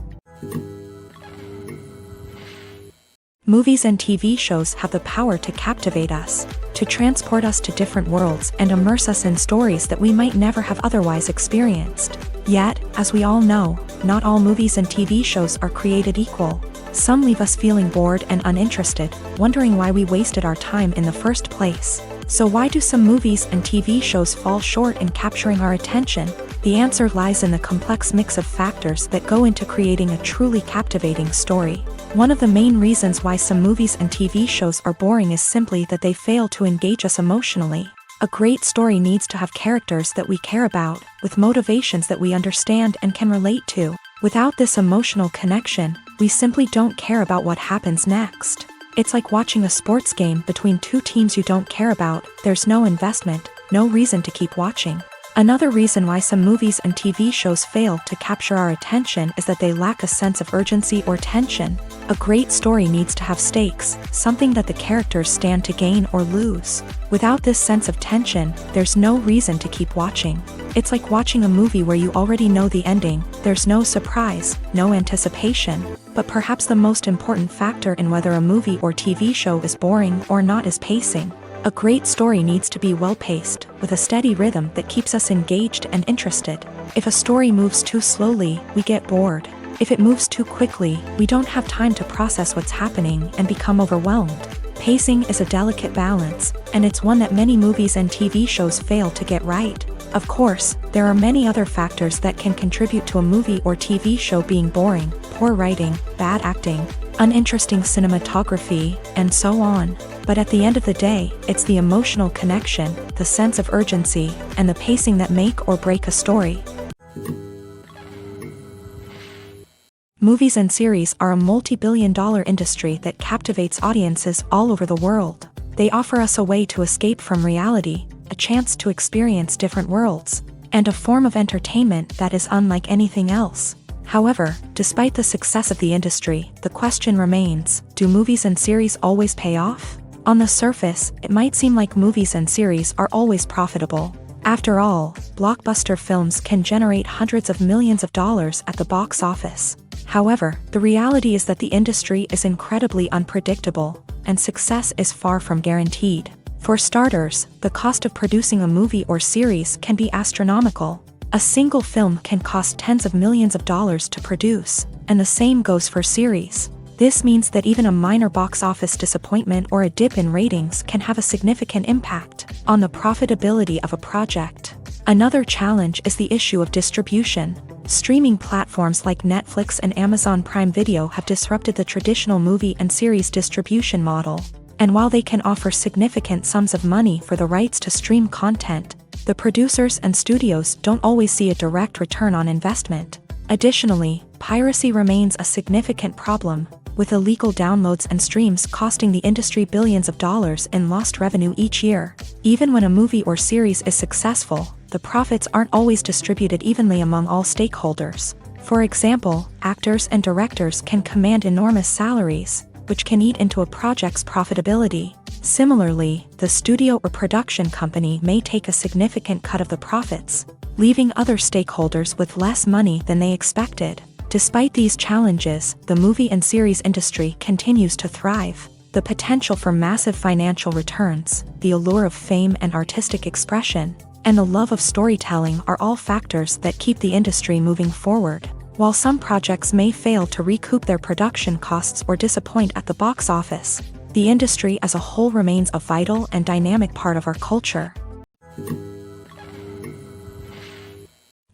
Movies and TV shows have the power to captivate us, to transport us to different worlds and immerse us in stories that we might never have otherwise experienced. Yet, as we all know, not all movies and TV shows are created equal. Some leave us feeling bored and uninterested, wondering why we wasted our time in the first place. So why do some movies and TV shows fall short in capturing our attention? The answer lies in the complex mix of factors that go into creating a truly captivating story. One of the main reasons why some movies and TV shows are boring is simply that they fail to engage us emotionally. A great story needs to have characters that we care about, with motivations that we understand and can relate to. Without this emotional connection, we simply don't care about what happens next. It's like watching a sports game between two teams you don't care about. There's no investment, no reason to keep watching. Another reason why some movies and TV shows fail to capture our attention is that they lack a sense of urgency or tension. A great story needs to have stakes, something that the characters stand to gain or lose. Without this sense of tension, there's no reason to keep watching. It's like watching a movie where you already know the ending. There's no surprise, no anticipation. But perhaps the most important factor in whether a movie or TV show is boring or not is pacing. A great story needs to be well-paced, with a steady rhythm that keeps us engaged and interested. If a story moves too slowly, we get bored. If it moves too quickly, we don't have time to process what's happening and become overwhelmed. Pacing is a delicate balance, and it's one that many movies and TV shows fail to get right. Of course, there are many other factors that can contribute to a movie or TV show being boring: poor writing, bad acting, uninteresting cinematography, and so on. But at the end of the day, it's the emotional connection, the sense of urgency, and the pacing that make or break a story. Movies and series are a multi-billion-dollar industry that captivates audiences all over the world. They offer us a way to escape from reality, a chance to experience different worlds, and a form of entertainment that is unlike anything else. However, despite the success of the industry, the question remains: do movies and series always pay off? On the surface, it might seem like movies and series are always profitable. After all, blockbuster films can generate hundreds of millions of dollars at the box office. However, the reality is that the industry is incredibly unpredictable, and success is far from guaranteed. For starters, the cost of producing a movie or series can be astronomical. A single film can cost tens of millions of dollars to produce, and the same goes for series. This means that even a minor box office disappointment or a dip in ratings can have a significant impact on the profitability of a project. Another challenge is the issue of distribution. Streaming platforms like Netflix and Amazon Prime Video have disrupted the traditional movie and series distribution model. And while they can offer significant sums of money for the rights to stream content, the producers and studios don't always see a direct return on investment. Additionally, piracy remains a significant problem, with illegal downloads and streams costing the industry billions of dollars in lost revenue each year. Even when a movie or series is successful, the profits aren't always distributed evenly among all stakeholders. For example, actors and directors can command enormous salaries, which can eat into a project's profitability. Similarly, the studio or production company may take a significant cut of the profits, leaving other stakeholders with less money than they expected. Despite these challenges, the movie and series industry continues to thrive. The potential for massive financial returns, the allure of fame and artistic expression, and the love of storytelling are all factors that keep the industry moving forward. While some projects may fail to recoup their production costs or disappoint at the box office, the industry as a whole remains a vital and dynamic part of our culture.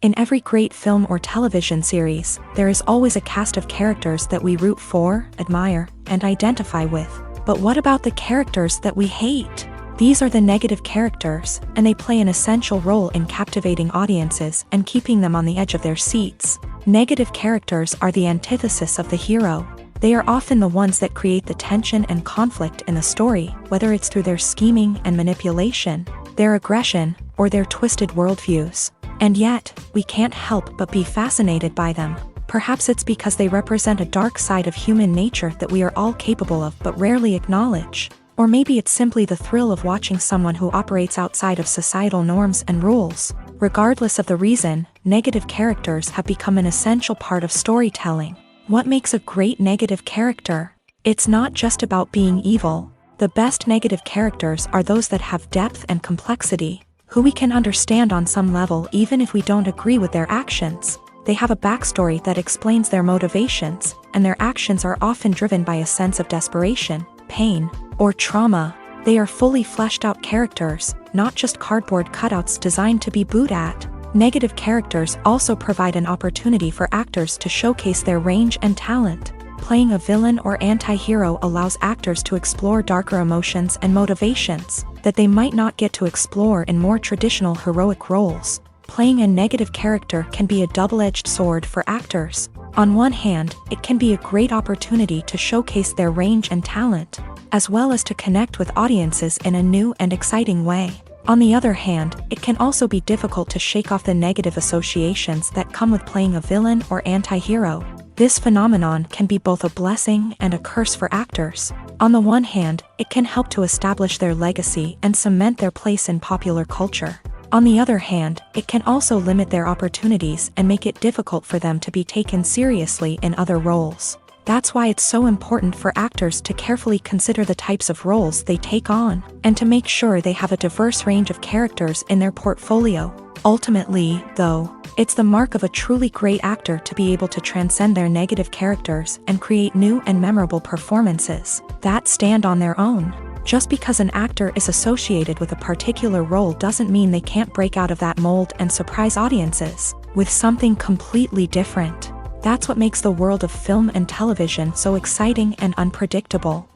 In every great film or television series, there is always a cast of characters that we root for, admire, and identify with. But what about the characters that we hate? These are the negative characters, and they play an essential role in captivating audiences and keeping them on the edge of their seats. Negative characters are the antithesis of the hero. They are often the ones that create the tension and conflict in the story, whether it's through their scheming and manipulation, their aggression, or their twisted worldviews. And yet, we can't help but be fascinated by them. Perhaps it's because they represent a dark side of human nature that we are all capable of but rarely acknowledge. Or maybe it's simply the thrill of watching someone who operates outside of societal norms and rules. Regardless of the reason, negative characters have become an essential part of storytelling. What makes a great negative character? It's not just about being evil. The best negative characters are those that have depth and complexity, who we can understand on some level even if we don't agree with their actions. They have a backstory that explains their motivations, and their actions are often driven by a sense of desperation, pain, or trauma. They are fully fleshed out characters, not just cardboard cutouts designed to be booed at. Negative characters also provide an opportunity for actors to showcase their range and talent. Playing a villain or anti-hero allows actors to explore darker emotions and motivations that they might not get to explore in more traditional heroic roles. Playing a negative character can be a double-edged sword for actors. On one hand, it can be a great opportunity to showcase their range and talent, as well as to connect with audiences in a new and exciting way. On the other hand, it can also be difficult to shake off the negative associations that come with playing a villain or anti-hero. This phenomenon can be both a blessing and a curse for actors. On the one hand, it can help to establish their legacy and cement their place in popular culture. On the other hand, it can also limit their opportunities and make it difficult for them to be taken seriously in other roles. That's why it's so important for actors to carefully consider the types of roles they take on, and to make sure they have a diverse range of characters in their portfolio. Ultimately, though, it's the mark of a truly great actor to be able to transcend their negative characters and create new and memorable performances that stand on their own. Just because an actor is associated with a particular role doesn't mean they can't break out of that mold and surprise audiences with something completely different. That's what makes the world of film and television so exciting and unpredictable.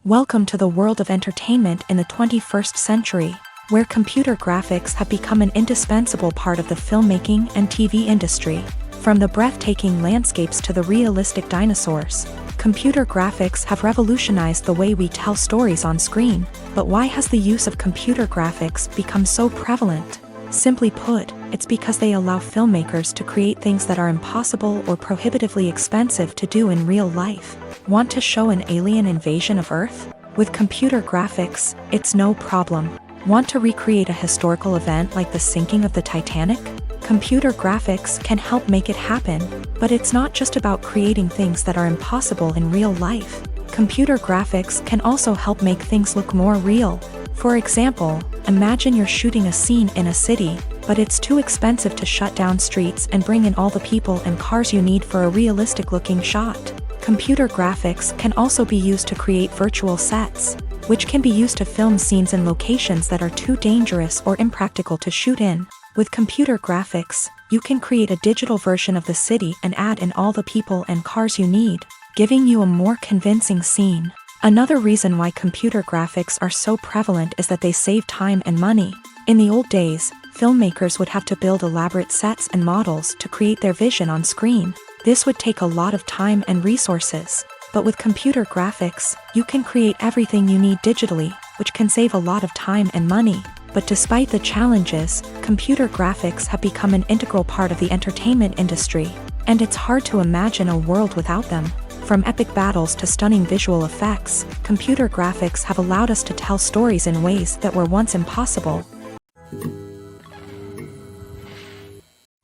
Welcome to the world of entertainment in the 21st century, where computer graphics have become an indispensable part of the filmmaking and TV industry. From the breathtaking landscapes to the realistic dinosaurs, computer graphics have revolutionized the way we tell stories on screen. But why has the use of computer graphics become so prevalent? Simply put, it's because they allow filmmakers to create things that are impossible or prohibitively expensive to do in real life. Want to show an alien invasion of Earth? With computer graphics, it's no problem. Want to recreate a historical event like the sinking of the Titanic? Computer graphics can help make it happen. But it's not just about creating things that are impossible in real life. Computer graphics can also help make things look more real. For example, imagine you're shooting a scene in a city, but it's too expensive to shut down streets and bring in all the people and cars you need for a realistic-looking shot. Computer graphics can also be used to create virtual sets, which can be used to film scenes in locations that are too dangerous or impractical to shoot in. With computer graphics, you can create a digital version of the city and add in all the people and cars you need, giving you a more convincing scene. Another reason why computer graphics are so prevalent is that they save time and money. In the old days, filmmakers would have to build elaborate sets and models to create their vision on screen. This would take a lot of time and resources. But with computer graphics, you can create everything you need digitally, which can save a lot of time and money. But despite the challenges, computer graphics have become an integral part of the entertainment industry, and it's hard to imagine a world without them. From epic battles to stunning visual effects, computer graphics have allowed us to tell stories in ways that were once impossible.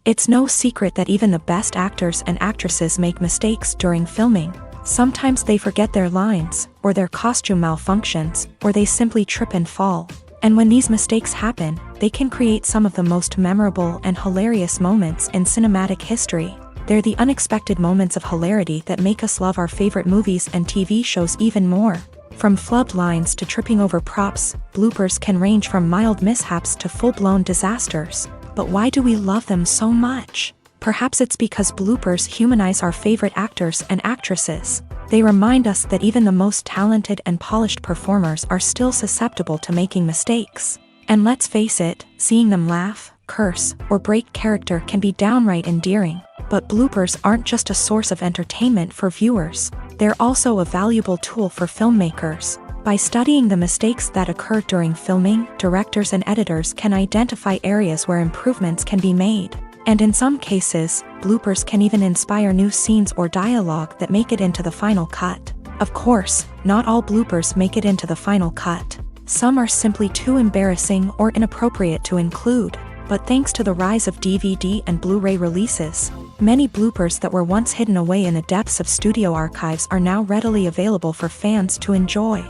It's no secret that even the best actors and actresses make mistakes during filming. Sometimes they forget their lines, or their costume malfunctions, or they simply trip and fall. And when these mistakes happen, they can create some of the most memorable and hilarious moments in cinematic history. They're the unexpected moments of hilarity that make us love our favorite movies and TV shows even more. From flubbed lines to tripping over props, bloopers can range from mild mishaps to full-blown disasters. But why do we love them so much? Perhaps it's because bloopers humanize our favorite actors and actresses. They remind us that even the most talented and polished performers are still susceptible to making mistakes. And let's face it, seeing them laugh, curse, or break character can be downright endearing. But bloopers aren't just a source of entertainment for viewers. They're also a valuable tool for filmmakers. By studying the mistakes that occur during filming, directors and editors can identify areas where improvements can be made. And in some cases, bloopers can even inspire new scenes or dialogue that make it into the final cut. Of course, not all bloopers make it into the final cut. Some are simply too embarrassing or inappropriate to include. But thanks to the rise of DVD and Blu-ray releases, many bloopers that were once hidden away in the depths of studio archives are now readily available for fans to enjoy.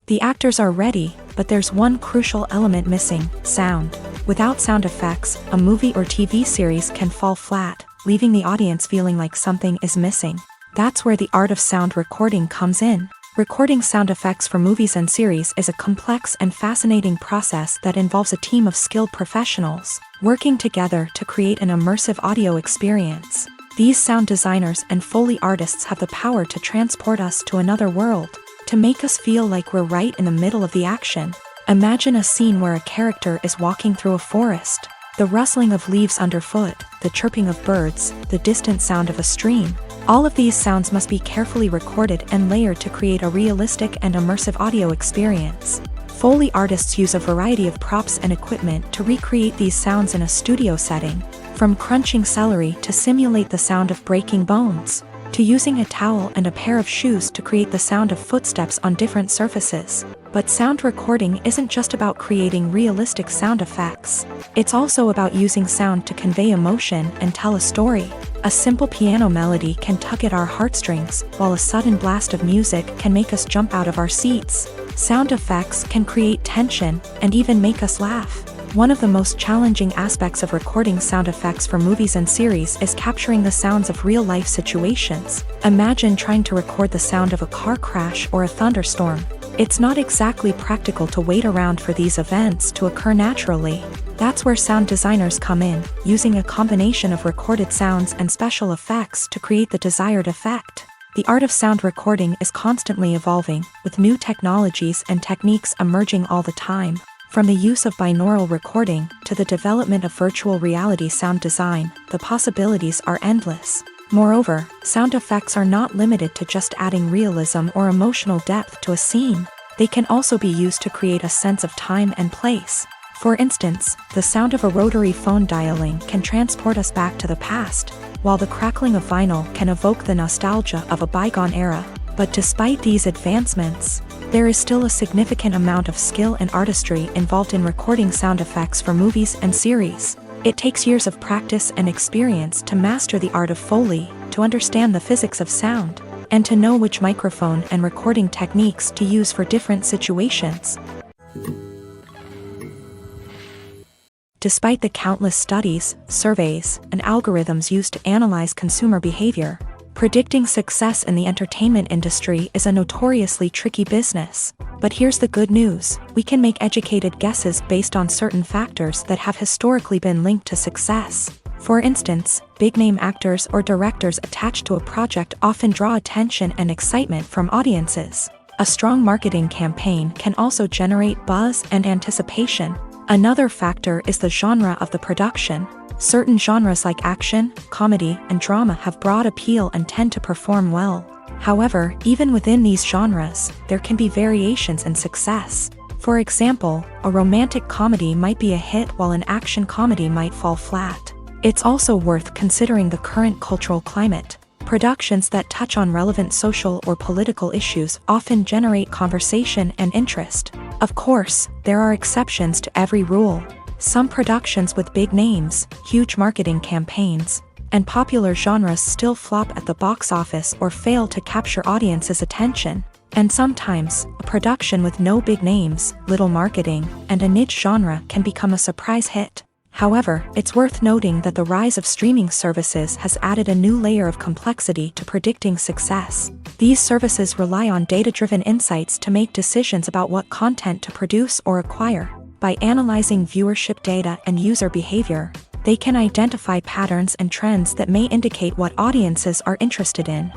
The actors are ready, but there's one crucial element missing: sound. Without sound effects, a movie or TV series can fall flat, leaving the audience feeling like something is missing. That's where the art of sound recording comes in. Recording sound effects for movies and series is a complex and fascinating process that involves a team of skilled professionals working together to create an immersive audio experience. These sound designers and Foley artists have the power to transport us to another world, to make us feel like we're right in the middle of the action. Imagine a scene where a character is walking through a forest. The rustling of leaves underfoot, the chirping of birds, the distant sound of a stream. All of these sounds must be carefully recorded and layered to create a realistic and immersive audio experience. Foley artists use a variety of props and equipment to recreate these sounds in a studio setting, from crunching celery to simulate the sound of breaking bones, to using a towel and a pair of shoes to create the sound of footsteps on different surfaces. But sound recording isn't just about creating realistic sound effects. It's also about using sound to convey emotion and tell a story. A simple piano melody can tug at our heartstrings, while a sudden blast of music can make us jump out of our seats. Sound effects can create tension and even make us laugh. One of the most challenging aspects of recording sound effects for movies and series is capturing the sounds of real-life situations. Imagine trying to record the sound of a car crash or a thunderstorm. It's not exactly practical to wait around for these events to occur naturally. That's where sound designers come in, using a combination of recorded sounds and special effects to create the desired effect. The art of sound recording is constantly evolving, with new technologies and techniques emerging all the time. From the use of binaural recording to the development of virtual reality sound design, the possibilities are endless. Moreover, sound effects are not limited to just adding realism or emotional depth to a scene. They can also be used to create a sense of time and place. For instance, the sound of a rotary phone dialing can transport us back to the past, while the crackling of vinyl can evoke the nostalgia of a bygone era. But despite these advancements, there is still a significant amount of skill and artistry involved in recording sound effects for movies and series. It takes years of practice and experience to master the art of Foley, to understand the physics of sound, and to know which microphone and recording techniques to use for different situations. Despite the countless studies, surveys, and algorithms used to analyze consumer behavior, predicting success in the entertainment industry is a notoriously tricky business. But here's the good news: we can make educated guesses based on certain factors that have historically been linked to success. For instance, big-name actors or directors attached to a project often draw attention and excitement from audiences. A strong marketing campaign can also generate buzz and anticipation. Another factor is the genre of the production. Certain genres like action, comedy, and drama have broad appeal and tend to perform well. However, even within these genres, there can be variations in success. For example, a romantic comedy might be a hit while an action comedy might fall flat. It's also worth considering the current cultural climate. Productions that touch on relevant social or political issues often generate conversation and interest. Of course, there are exceptions to every rule. Some productions with big names, huge marketing campaigns, and popular genres still flop at the box office or fail to capture audiences' attention. And sometimes, a production with no big names, little marketing, and a niche genre can become a surprise hit. However, it's worth noting that the rise of streaming services has added a new layer of complexity to predicting success. These services rely on data-driven insights to make decisions about what content to produce or acquire. By analyzing viewership data and user behavior, they can identify patterns and trends that may indicate what audiences are interested in.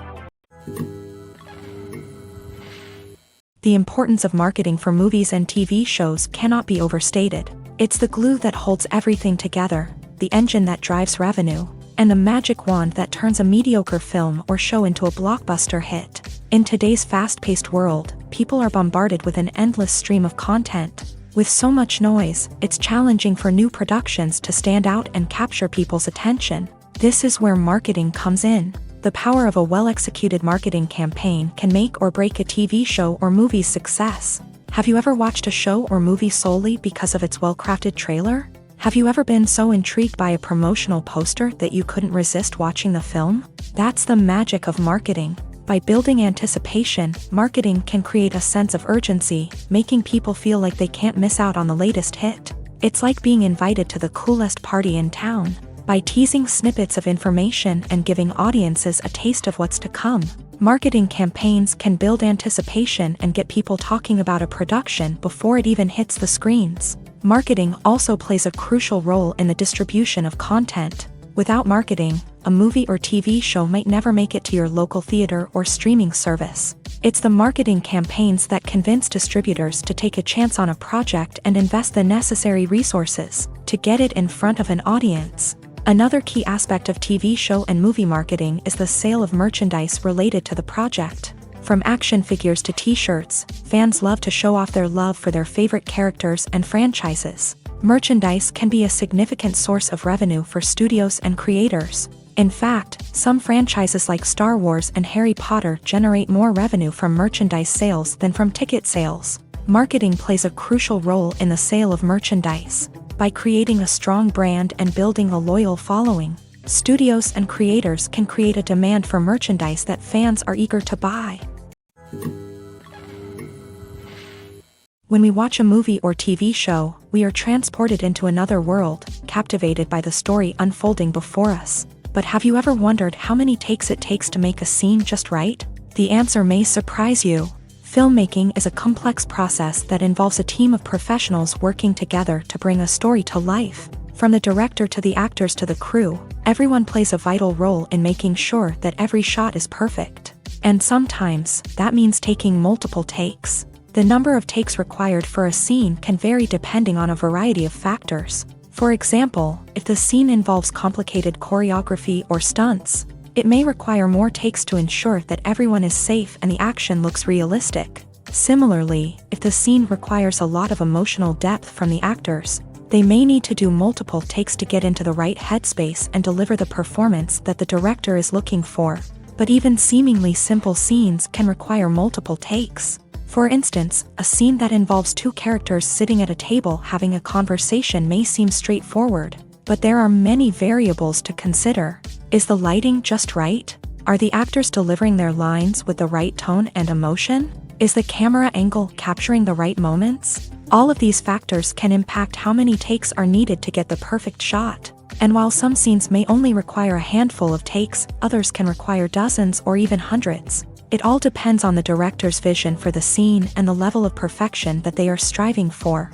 The importance of marketing for movies and TV shows cannot be overstated. It's the glue that holds everything together, the engine that drives revenue, and the magic wand that turns a mediocre film or show into a blockbuster hit. In today's fast-paced world, people are bombarded with an endless stream of content. With so much noise, it's challenging for new productions to stand out and capture people's attention. This is where marketing comes in. The power of a well-executed marketing campaign can make or break a TV show or movie's success. Have you ever watched a show or movie solely because of its well-crafted trailer? Have you ever been so intrigued by a promotional poster that you couldn't resist watching the film? That's the magic of marketing. By building anticipation, marketing can create a sense of urgency, making people feel like they can't miss out on the latest hit. It's like being invited to the coolest party in town. By teasing snippets of information and giving audiences a taste of what's to come, marketing campaigns can build anticipation and get people talking about a production before it even hits the screens. Marketing also plays a crucial role in the distribution of content. Without marketing, a movie or TV show might never make it to your local theater or streaming service. It's the marketing campaigns that convince distributors to take a chance on a project and invest the necessary resources to get it in front of an audience. Another key aspect of TV show and movie marketing is the sale of merchandise related to the project. From action figures to t-shirts, fans love to show off their love for their favorite characters and franchises. Merchandise can be a significant source of revenue for studios and creators. In fact, some franchises like Star Wars and Harry Potter generate more revenue from merchandise sales than from ticket sales. Marketing plays a crucial role in the sale of merchandise. By creating a strong brand and building a loyal following, studios and creators can create a demand for merchandise that fans are eager to buy. When we watch a movie or TV show, we are transported into another world, captivated by the story unfolding before us. But have you ever wondered how many takes it takes to make a scene just right? The answer may surprise you. Filmmaking is a complex process that involves a team of professionals working together to bring a story to life. From the director to the actors to the crew, everyone plays a vital role in making sure that every shot is perfect. And sometimes, that means taking multiple takes. The number of takes required for a scene can vary depending on a variety of factors. For example, if the scene involves complicated choreography or stunts, it may require more takes to ensure that everyone is safe and the action looks realistic. Similarly, if the scene requires a lot of emotional depth from the actors, they may need to do multiple takes to get into the right headspace and deliver the performance that the director is looking for. But even seemingly simple scenes can require multiple takes. For instance, a scene that involves two characters sitting at a table having a conversation may seem straightforward, but there are many variables to consider. Is the lighting just right? Are the actors delivering their lines with the right tone and emotion? Is the camera angle capturing the right moments? All of these factors can impact how many takes are needed to get the perfect shot. And while some scenes may only require a handful of takes, others can require dozens or even hundreds. It all depends on the director's vision for the scene and the level of perfection that they are striving for.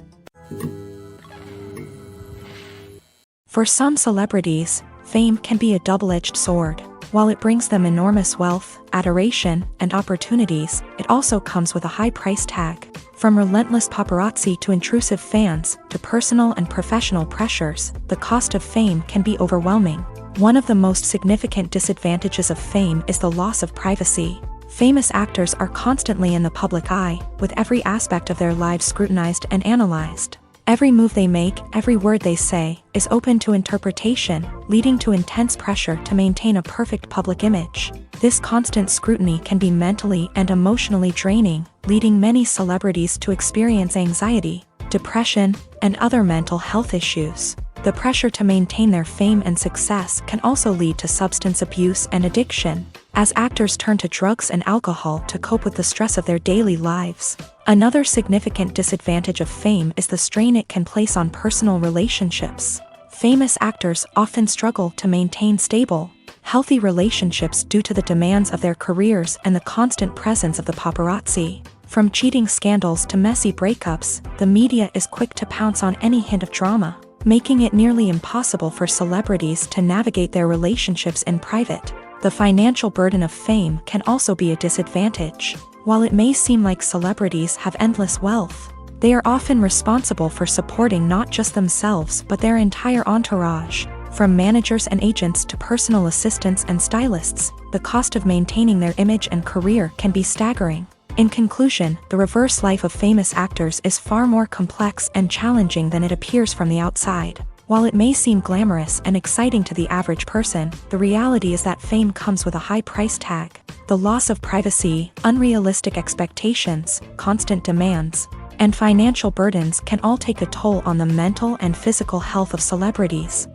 For some celebrities, fame can be a double-edged sword. While it brings them enormous wealth, adoration, and opportunities, it also comes with a high price tag. From relentless paparazzi to intrusive fans, to personal and professional pressures, the cost of fame can be overwhelming. One of the most significant disadvantages of fame is the loss of privacy. Famous actors are constantly in the public eye, with every aspect of their lives scrutinized and analyzed. Every move they make, every word they say, is open to interpretation, leading to intense pressure to maintain a perfect public image. This constant scrutiny can be mentally and emotionally draining, leading many celebrities to experience anxiety, depression, and other mental health issues. The pressure to maintain their fame and success can also lead to substance abuse and addiction, as actors turn to drugs and alcohol to cope with the stress of their daily lives. Another significant disadvantage of fame is the strain it can place on personal relationships. Famous actors often struggle to maintain stable, healthy relationships due to the demands of their careers and the constant presence of the paparazzi. From cheating scandals to messy breakups, the media is quick to pounce on any hint of drama, making it nearly impossible for celebrities to navigate their relationships in private. The financial burden of fame can also be a disadvantage. While it may seem like celebrities have endless wealth, they are often responsible for supporting not just themselves but their entire entourage. From managers and agents to personal assistants and stylists, the cost of maintaining their image and career can be staggering. In conclusion, the reverse life of famous actors is far more complex and challenging than it appears from the outside. While it may seem glamorous and exciting to the average person, the reality is that fame comes with a high price tag. The loss of privacy, unrealistic expectations, constant demands, and financial burdens can all take a toll on the mental and physical health of celebrities.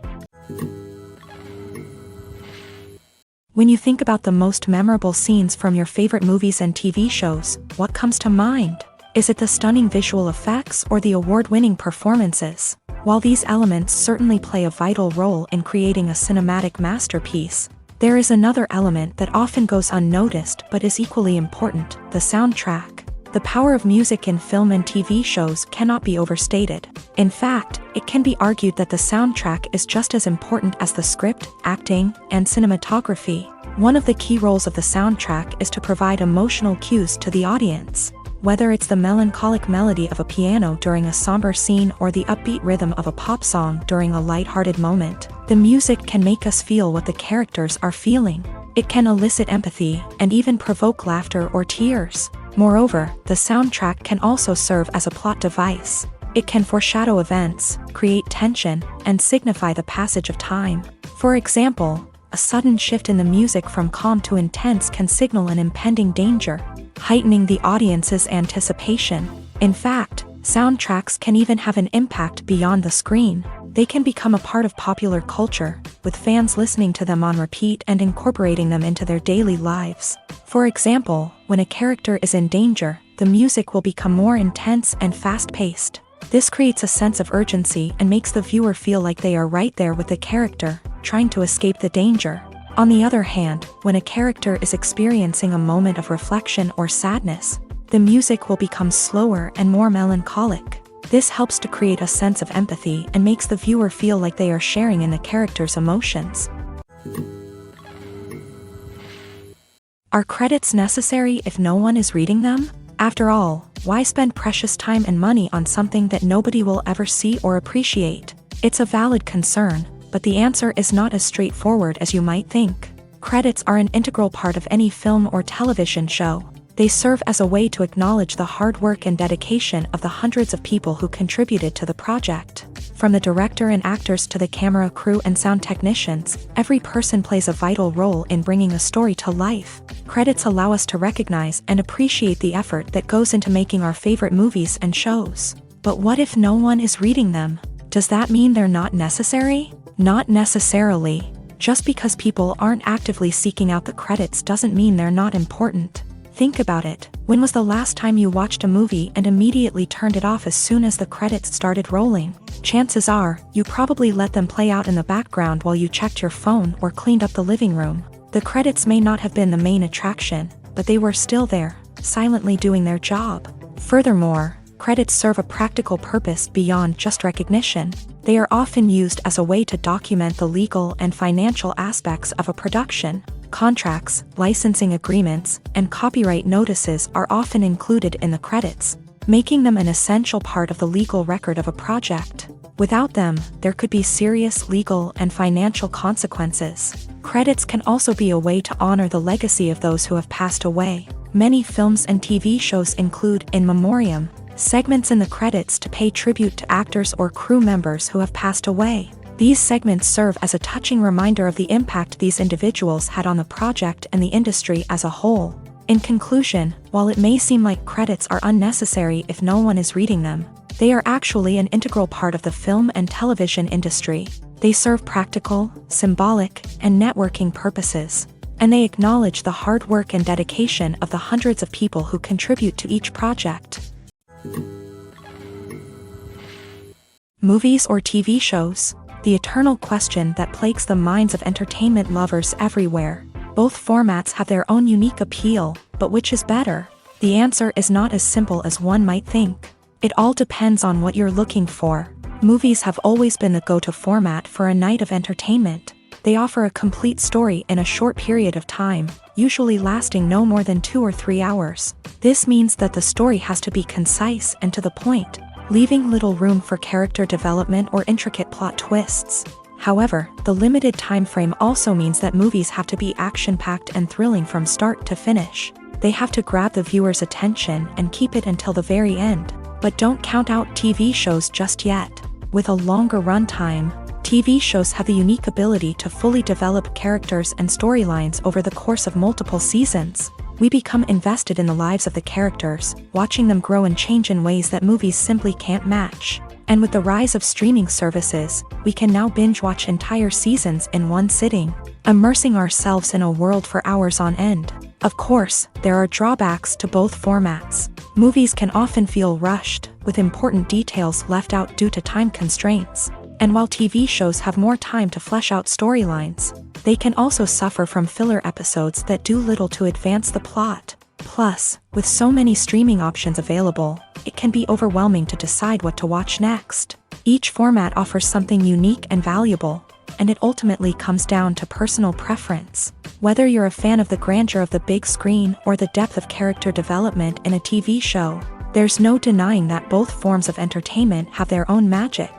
When you think about the most memorable scenes from your favorite movies and TV shows, what comes to mind? Is it the stunning visual effects or the award-winning performances? While these elements certainly play a vital role in creating a cinematic masterpiece, there is another element that often goes unnoticed but is equally important: the soundtrack. The power of music in film and TV shows cannot be overstated. In fact, it can be argued that the soundtrack is just as important as the script, acting, and cinematography. One of the key roles of the soundtrack is to provide emotional cues to the audience. Whether it's the melancholic melody of a piano during a somber scene or the upbeat rhythm of a pop song during a lighthearted moment, the music can make us feel what the characters are feeling. It can elicit empathy and even provoke laughter or tears. Moreover, the soundtrack can also serve as a plot device. It can foreshadow events, create tension, and signify the passage of time. For example, a sudden shift in the music from calm to intense can signal an impending danger, heightening the audience's anticipation. In fact, soundtracks can even have an impact beyond the screen. They can become a part of popular culture, with fans listening to them on repeat and incorporating them into their daily lives. For example, when a character is in danger, the music will become more intense and fast-paced. This creates a sense of urgency and makes the viewer feel like they are right there with the character, trying to escape the danger. On the other hand, when a character is experiencing a moment of reflection or sadness, the music will become slower and more melancholic. This helps to create a sense of empathy and makes the viewer feel like they are sharing in the character's emotions. Are credits necessary if no one is reading them? After all, why spend precious time and money on something that nobody will ever see or appreciate? It's a valid concern, but the answer is not as straightforward as you might think. Credits are an integral part of any film or television show. They serve as a way to acknowledge the hard work and dedication of the hundreds of people who contributed to the project. From the director and actors to the camera crew and sound technicians, every person plays a vital role in bringing a story to life. Credits allow us to recognize and appreciate the effort that goes into making our favorite movies and shows. But what if no one is reading them? Does that mean they're not necessary? Not necessarily. Just because people aren't actively seeking out the credits doesn't mean they're not important. Think about it. When was the last time you watched a movie and immediately turned it off as soon as the credits started rolling? Chances are, you probably let them play out in the background while you checked your phone or cleaned up the living room. The credits may not have been the main attraction, but they were still there, silently doing their job. Furthermore, credits serve a practical purpose beyond just recognition. They are often used as a way to document the legal and financial aspects of a production. Contracts, licensing agreements, and copyright notices are often included in the credits, making them an essential part of the legal record of a project. Without them, there could be serious legal and financial consequences. Credits can also be a way to honor the legacy of those who have passed away. Many films and TV shows include in memoriam segments in the credits to pay tribute to actors or crew members who have passed away. These segments serve as a touching reminder of the impact these individuals had on the project and the industry as a whole. In conclusion, while it may seem like credits are unnecessary if no one is reading them, they are actually an integral part of the film and television industry. They serve practical, symbolic, and networking purposes, and they acknowledge the hard work and dedication of the hundreds of people who contribute to each project. Movies or TV shows? the eternal question that plagues the minds of entertainment lovers everywhere. Both formats have their own unique appeal, but which is better? The answer is not as simple as one might think. It all depends on what you're looking for. Movies have always been the go-to format for a night of entertainment. They offer a complete story in a short period of time, usually lasting no more than 2 or 3 hours. This means that the story has to be concise and to the point, leaving little room for character development or intricate plot twists. However, the limited time frame also means that movies have to be action-packed and thrilling from start to finish. They have to grab the viewer's attention and keep it until the very end. But don't count out TV shows just yet. With a longer runtime, TV shows have the unique ability to fully develop characters and storylines over the course of multiple seasons. We become invested in the lives of the characters, watching them grow and change in ways that movies simply can't match. And with the rise of streaming services, we can now binge-watch entire seasons in one sitting, immersing ourselves in a world for hours on end. Of course, there are drawbacks to both formats. Movies can often feel rushed, with important details left out due to time constraints. And while TV shows have more time to flesh out storylines, they can also suffer from filler episodes that do little to advance the plot. Plus, with so many streaming options available, it can be overwhelming to decide what to watch next. Each format offers something unique and valuable, and it ultimately comes down to personal preference. Whether you're a fan of the grandeur of the big screen or the depth of character development in a TV show, there's no denying that both forms of entertainment have their own magic.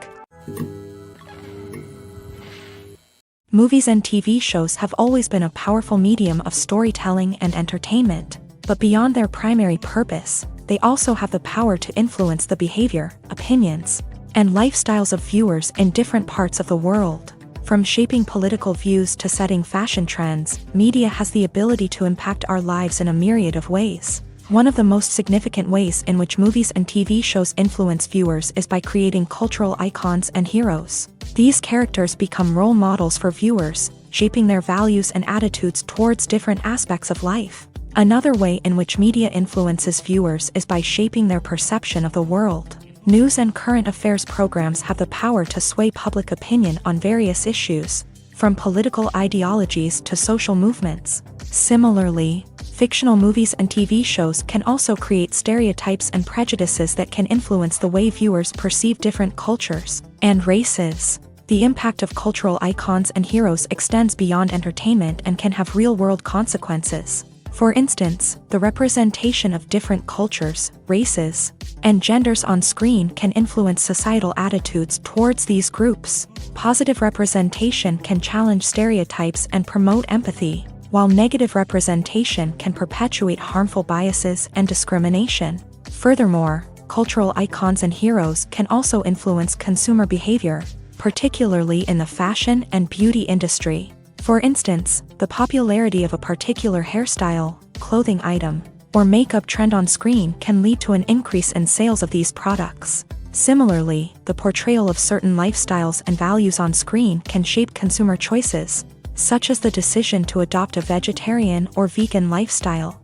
Movies and TV shows have always been a powerful medium of storytelling and entertainment, but beyond their primary purpose, they also have the power to influence the behavior, opinions, and lifestyles of viewers in different parts of the world. From shaping political views to setting fashion trends, media has the ability to impact our lives in a myriad of ways. One of the most significant ways in which movies and TV shows influence viewers is by creating cultural icons and heroes. These characters become role models for viewers, shaping their values and attitudes towards different aspects of life. Another way in which media influences viewers is by shaping their perception of the world. News and current affairs programs have the power to sway public opinion on various issues, from political ideologies to social movements. Similarly, fictional movies and TV shows can also create stereotypes and prejudices that can influence the way viewers perceive different cultures and races. The impact of cultural icons and heroes extends beyond entertainment and can have real-world consequences. For instance, the representation of different cultures, races, and genders on screen can influence societal attitudes towards these groups. Positive representation can challenge stereotypes and promote empathy, while negative representation can perpetuate harmful biases and discrimination. Furthermore, cultural icons and heroes can also influence consumer behavior, particularly in the fashion and beauty industry. For instance, the popularity of a particular hairstyle, clothing item, or makeup trend on screen can lead to an increase in sales of these products. Similarly, the portrayal of certain lifestyles and values on screen can shape consumer choices, such as the decision to adopt a vegetarian or vegan lifestyle.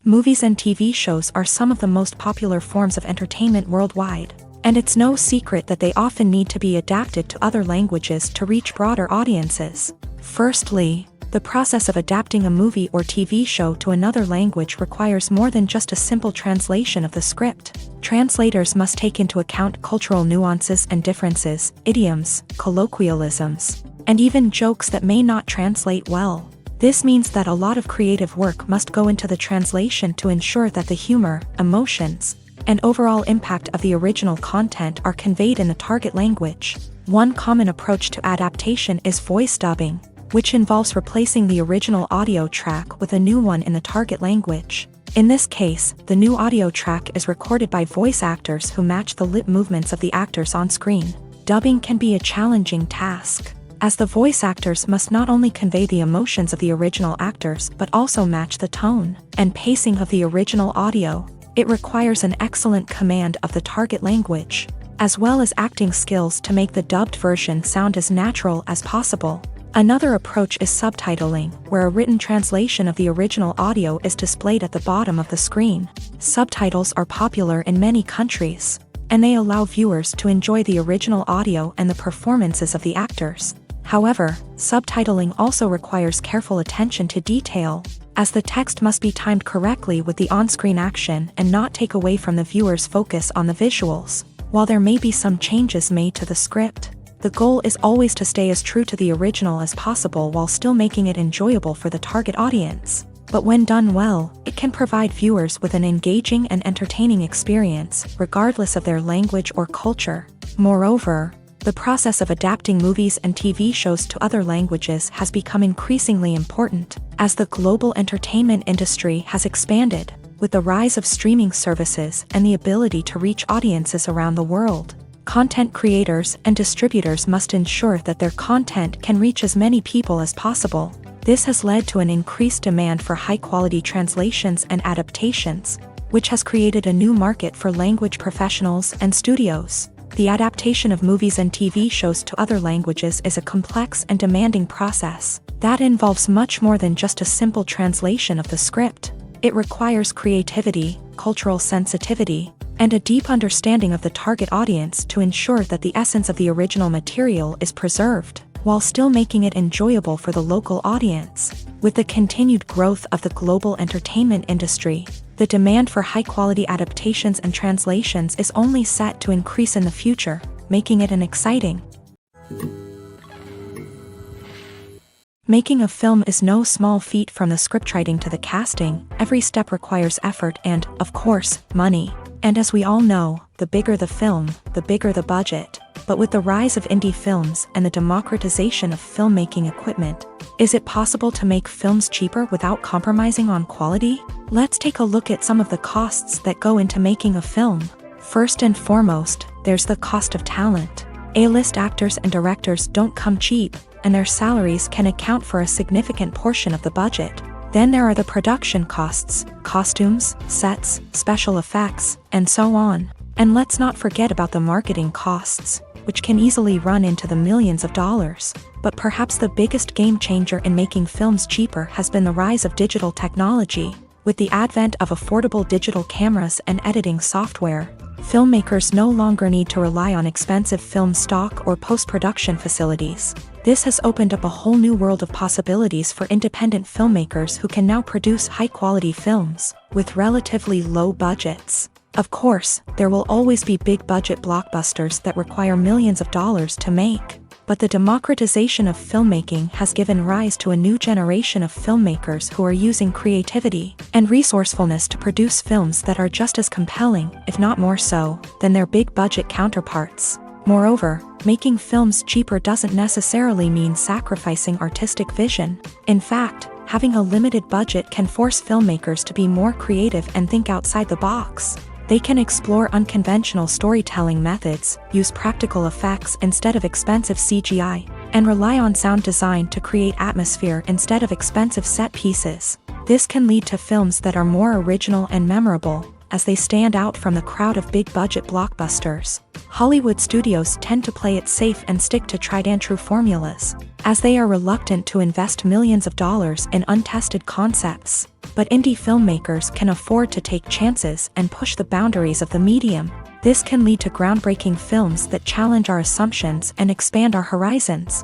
Movies and TV shows are some of the most popular forms of entertainment worldwide, and it's no secret that they often need to be adapted to other languages to reach broader audiences. Firstly, the process of adapting a movie or TV show to another language requires more than just a simple translation of the script. Translators must take into account cultural nuances and differences, idioms, colloquialisms, and even jokes that may not translate well. This means that a lot of creative work must go into the translation to ensure that the humor, emotions, and overall impact of the original content are conveyed in the target language. One common approach to adaptation is voice dubbing, which involves replacing the original audio track with a new one in the target language. In this case, the new audio track is recorded by voice actors who match the lip movements of the actors on screen. Dubbing can be a challenging task, as the voice actors must not only convey the emotions of the original actors but also match the tone and pacing of the original audio. It requires an excellent command of the target language, as well as acting skills to make the dubbed version sound as natural as possible. Another approach is subtitling, where a written translation of the original audio is displayed at the bottom of the screen. Subtitles are popular in many countries, and they allow viewers to enjoy the original audio and the performances of the actors. However, subtitling also requires careful attention to detail, as the text must be timed correctly with the on-screen action and not take away from the viewer's focus on the visuals. While there may be some changes made to the script, the goal is always to stay as true to the original as possible while still making it enjoyable for the target audience. But when done well, it can provide viewers with an engaging and entertaining experience, regardless of their language or culture. Moreover, the process of adapting movies and TV shows to other languages has become increasingly important, as the global entertainment industry has expanded, with the rise of streaming services and the ability to reach audiences around the world. Content creators and distributors must ensure that their content can reach as many people as possible. This has led to an increased demand for high-quality translations and adaptations, which has created a new market for language professionals and studios. The adaptation of movies and TV shows to other languages is a complex and demanding process that involves much more than just a simple translation of the script. It requires creativity, cultural sensitivity, and a deep understanding of the target audience to ensure that the essence of the original material is preserved, while still making it enjoyable for the local audience. With the continued growth of the global entertainment industry, the demand for high-quality adaptations and translations is only set to increase in the future, making it an exciting. Making a film is no small feat, from the scriptwriting to the casting. Every step requires effort and, of course, money. And as we all know, the bigger the film, the bigger the budget. But with the rise of indie films and the democratization of filmmaking equipment, is it possible to make films cheaper without compromising on quality? Let's take a look at some of the costs that go into making a film. First and foremost, there's the cost of talent. A-list actors and directors don't come cheap, and their salaries can account for a significant portion of the budget. Then there are the production costs, costumes, sets, special effects, and so on. And let's not forget about the marketing costs, which can easily run into the millions of dollars. But perhaps the biggest game changer in making films cheaper has been the rise of digital technology. With the advent of affordable digital cameras and editing software, filmmakers no longer need to rely on expensive film stock or post-production facilities. This has opened up a whole new world of possibilities for independent filmmakers who can now produce high-quality films with relatively low budgets. Of course, there will always be big-budget blockbusters that require millions of dollars to make. But the democratization of filmmaking has given rise to a new generation of filmmakers who are using creativity and resourcefulness to produce films that are just as compelling, if not more so, than their big-budget counterparts. Moreover, making films cheaper doesn't necessarily mean sacrificing artistic vision. In fact, having a limited budget can force filmmakers to be more creative and think outside the box. They can explore unconventional storytelling methods, use practical effects instead of expensive CGI, and rely on sound design to create atmosphere instead of expensive set pieces. This can lead to films that are more original and memorable, as they stand out from the crowd of big-budget blockbusters. Hollywood studios tend to play it safe and stick to tried-and-true formulas, as they are reluctant to invest millions of dollars in untested concepts. But indie filmmakers can afford to take chances and push the boundaries of the medium. This can lead to groundbreaking films that challenge our assumptions and expand our horizons.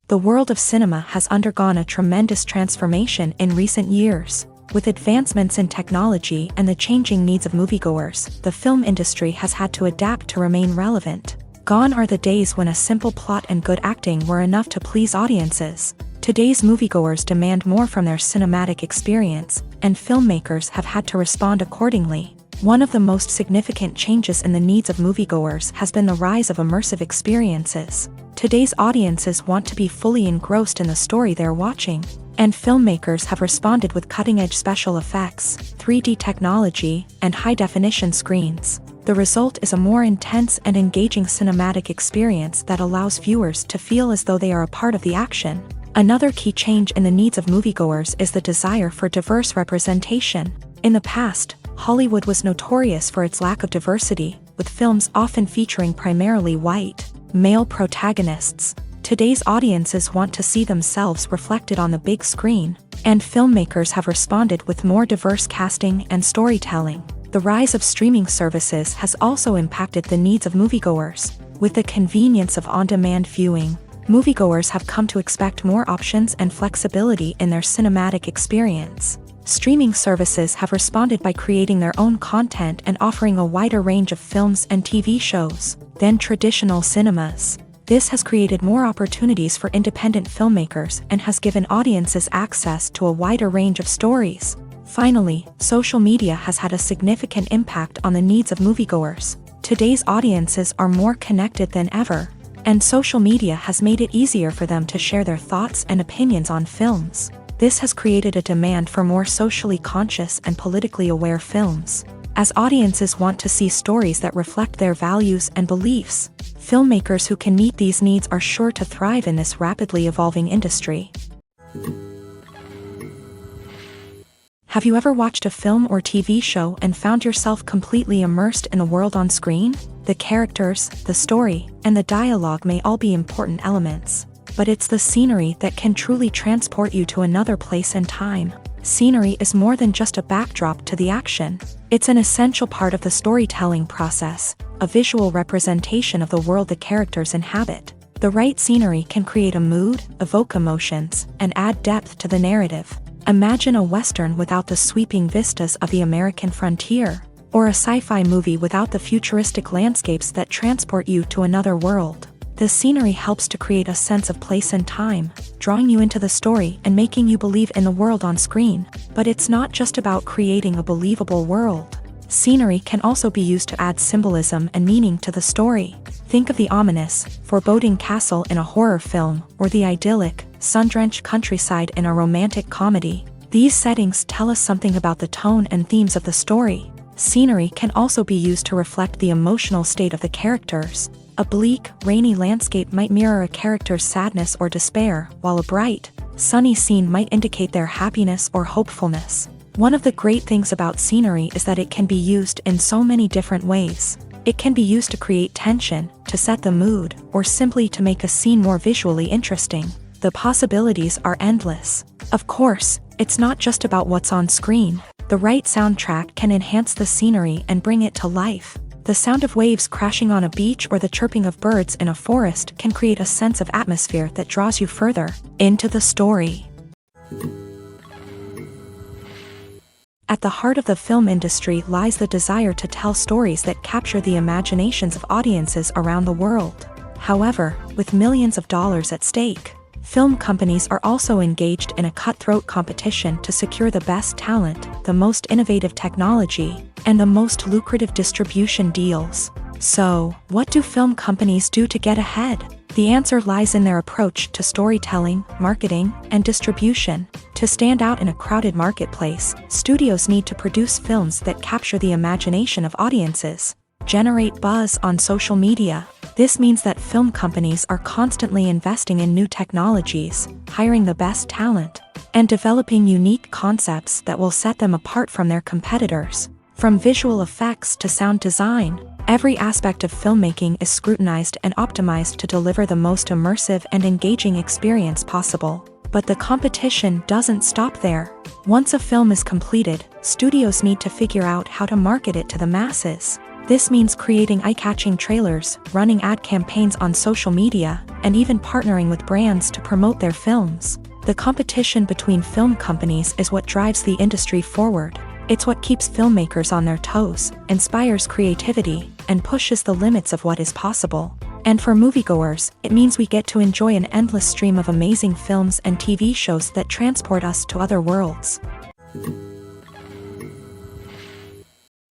The world of cinema has undergone a tremendous transformation in recent years. With advancements in technology and the changing needs of moviegoers, the film industry has had to adapt to remain relevant. Gone are the days when a simple plot and good acting were enough to please audiences. Today's moviegoers demand more from their cinematic experience, and filmmakers have had to respond accordingly. One of the most significant changes in the needs of moviegoers has been the rise of immersive experiences. Today's audiences want to be fully engrossed in the story they're watching, and filmmakers have responded with cutting-edge special effects, 3D technology, and high-definition screens. The result is a more intense and engaging cinematic experience that allows viewers to feel as though they are a part of the action. Another key change in the needs of moviegoers is the desire for diverse representation. In the past, Hollywood was notorious for its lack of diversity, with films often featuring primarily white, male protagonists. Today's audiences want to see themselves reflected on the big screen, and filmmakers have responded with more diverse casting and storytelling. The rise of streaming services has also impacted the needs of moviegoers. With the convenience of on-demand viewing, moviegoers have come to expect more options and flexibility in their cinematic experience. Streaming services have responded by creating their own content and offering a wider range of films and TV shows than traditional cinemas. This has created more opportunities for independent filmmakers and has given audiences access to a wider range of stories. Finally, social media has had a significant impact on the needs of moviegoers. Today's audiences are more connected than ever, and social media has made it easier for them to share their thoughts and opinions on films. This has created a demand for more socially conscious and politically aware films. As audiences want to see stories that reflect their values and beliefs, filmmakers who can meet these needs are sure to thrive in this rapidly evolving industry. Have you ever watched a film or TV show and found yourself completely immersed in the world on screen? The characters, the story, and the dialogue may all be important elements, but it's the scenery that can truly transport you to another place and time. Scenery is more than just a backdrop to the action. It's an essential part of the storytelling process, a visual representation of the world the characters inhabit. The right scenery can create a mood, evoke emotions, and add depth to the narrative. Imagine a Western without the sweeping vistas of the American frontier, or a sci-fi movie without the futuristic landscapes that transport you to another world. The scenery helps to create a sense of place and time, drawing you into the story and making you believe in the world on screen. But it's not just about creating a believable world. Scenery can also be used to add symbolism and meaning to the story. Think of the ominous, foreboding castle in a horror film, or the idyllic, sun-drenched countryside in a romantic comedy. These settings tell us something about the tone and themes of the story. Scenery can also be used to reflect the emotional state of the characters. A bleak, rainy landscape might mirror a character's sadness or despair, while a bright, sunny scene might indicate their happiness or hopefulness. One of the great things about scenery is that it can be used in so many different ways. It can be used to create tension, to set the mood, or simply to make a scene more visually interesting. The possibilities are endless. Of course, it's not just about what's on screen. The right soundtrack can enhance the scenery and bring it to life. The sound of waves crashing on a beach or the chirping of birds in a forest can create a sense of atmosphere that draws you further into the story. At the heart of the film industry lies the desire to tell stories that capture the imaginations of audiences around the world. However, with millions of dollars at stake, film companies are also engaged in a cutthroat competition to secure the best talent, the most innovative technology, and the most lucrative distribution deals. So, what do film companies do to get ahead? The answer lies in their approach to storytelling, marketing, and distribution. To stand out in a crowded marketplace, studios need to produce films that capture the imagination of audiences, generate buzz on social media. This means that film companies are constantly investing in new technologies, hiring the best talent, and developing unique concepts that will set them apart from their competitors. From visual effects to sound design, every aspect of filmmaking is scrutinized and optimized to deliver the most immersive and engaging experience possible. But the competition doesn't stop there. Once a film is completed, studios need to figure out how to market it to the masses. This means creating eye-catching trailers, running ad campaigns on social media, and even partnering with brands to promote their films. The competition between film companies is what drives the industry forward. It's what keeps filmmakers on their toes, inspires creativity, and pushes the limits of what is possible. And for moviegoers, it means we get to enjoy an endless stream of amazing films and TV shows that transport us to other worlds.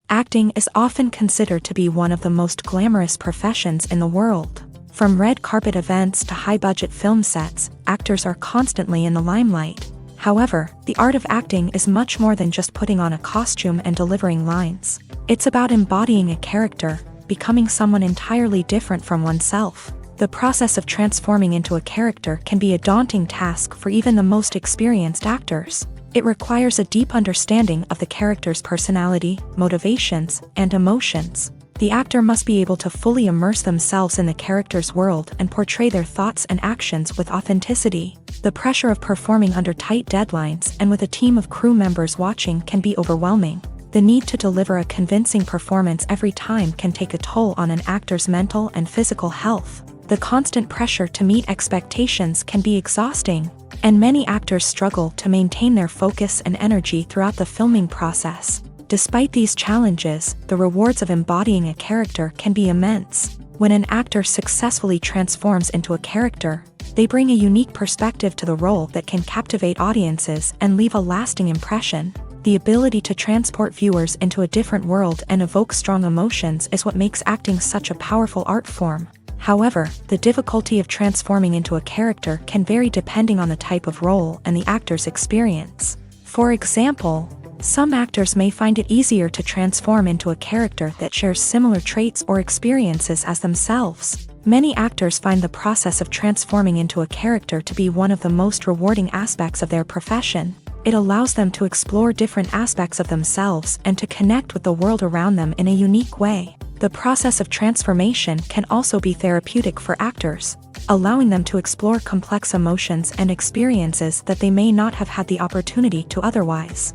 Acting is often considered to be one of the most glamorous professions in the world. From red carpet events to high-budget film sets, actors are constantly in the limelight. However, the art of acting is much more than just putting on a costume and delivering lines. It's about embodying a character, becoming someone entirely different from oneself. The process of transforming into a character can be a daunting task for even the most experienced actors. It requires a deep understanding of the character's personality, motivations, and emotions. The actor must be able to fully immerse themselves in the character's world and portray their thoughts and actions with authenticity. The pressure of performing under tight deadlines and with a team of crew members watching can be overwhelming. The need to deliver a convincing performance every time can take a toll on an actor's mental and physical health. The constant pressure to meet expectations can be exhausting, and many actors struggle to maintain their focus and energy throughout the filming process. Despite these challenges, the rewards of embodying a character can be immense. When an actor successfully transforms into a character, they bring a unique perspective to the role that can captivate audiences and leave a lasting impression. The ability to transport viewers into a different world and evoke strong emotions is what makes acting such a powerful art form. However, the difficulty of transforming into a character can vary depending on the type of role and the actor's experience. For example, some actors may find it easier to transform into a character that shares similar traits or experiences as themselves. Many actors find the process of transforming into a character to be one of the most rewarding aspects of their profession. It allows them to explore different aspects of themselves and to connect with the world around them in a unique way. The process of transformation can also be therapeutic for actors, allowing them to explore complex emotions and experiences that they may not have had the opportunity to otherwise.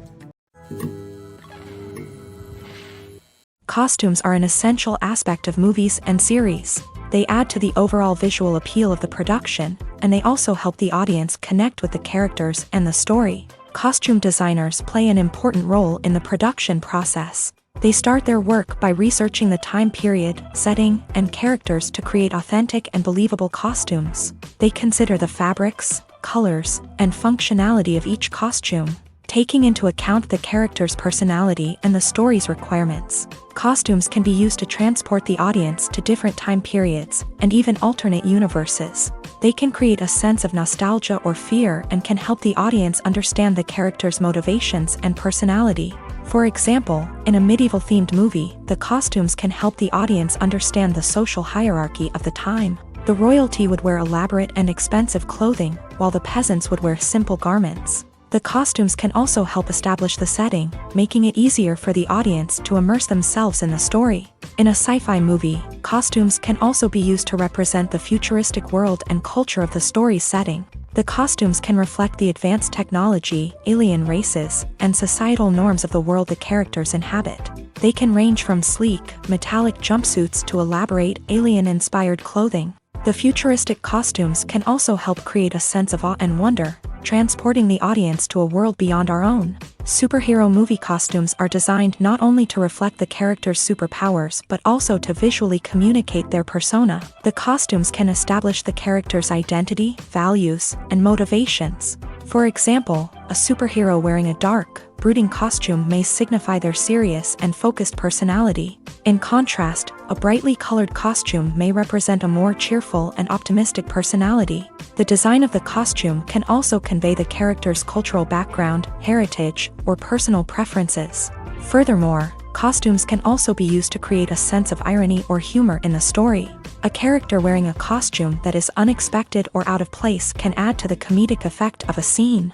Costumes are an essential aspect of movies and series. They add to the overall visual appeal of the production, and they also help the audience connect with the characters and the story. Costume designers play an important role in the production process. They start their work by researching the time period, setting, and characters to create authentic and believable costumes. They consider the fabrics, colors, and functionality of each costume, taking into account the character's personality and the story's requirements. Costumes can be used to transport the audience to different time periods and even alternate universes. They can create a sense of nostalgia or fear and can help the audience understand the character's motivations and personality. For example, in a medieval-themed movie, the costumes can help the audience understand the social hierarchy of the time. The royalty would wear elaborate and expensive clothing, while the peasants would wear simple garments. The costumes can also help establish the setting, making it easier for the audience to immerse themselves in the story. In a sci-fi movie, costumes can also be used to represent the futuristic world and culture of the story's setting. The costumes can reflect the advanced technology, alien races, and societal norms of the world the characters inhabit. They can range from sleek, metallic jumpsuits to elaborate, alien-inspired clothing. The futuristic costumes can also help create a sense of awe and wonder, transporting the audience to a world beyond our own. Superhero movie costumes are designed not only to reflect the character's superpowers but also to visually communicate their persona. The costumes can establish the character's identity, values, and motivations. For example, a superhero wearing a dark, brooding costume may signify their serious and focused personality. In contrast, a brightly colored costume may represent a more cheerful and optimistic personality. The design of the costume can also convey the character's cultural background, heritage, or personal preferences. Furthermore, costumes can also be used to create a sense of irony or humor in the story. A character wearing a costume that is unexpected or out of place can add to the comedic effect of a scene.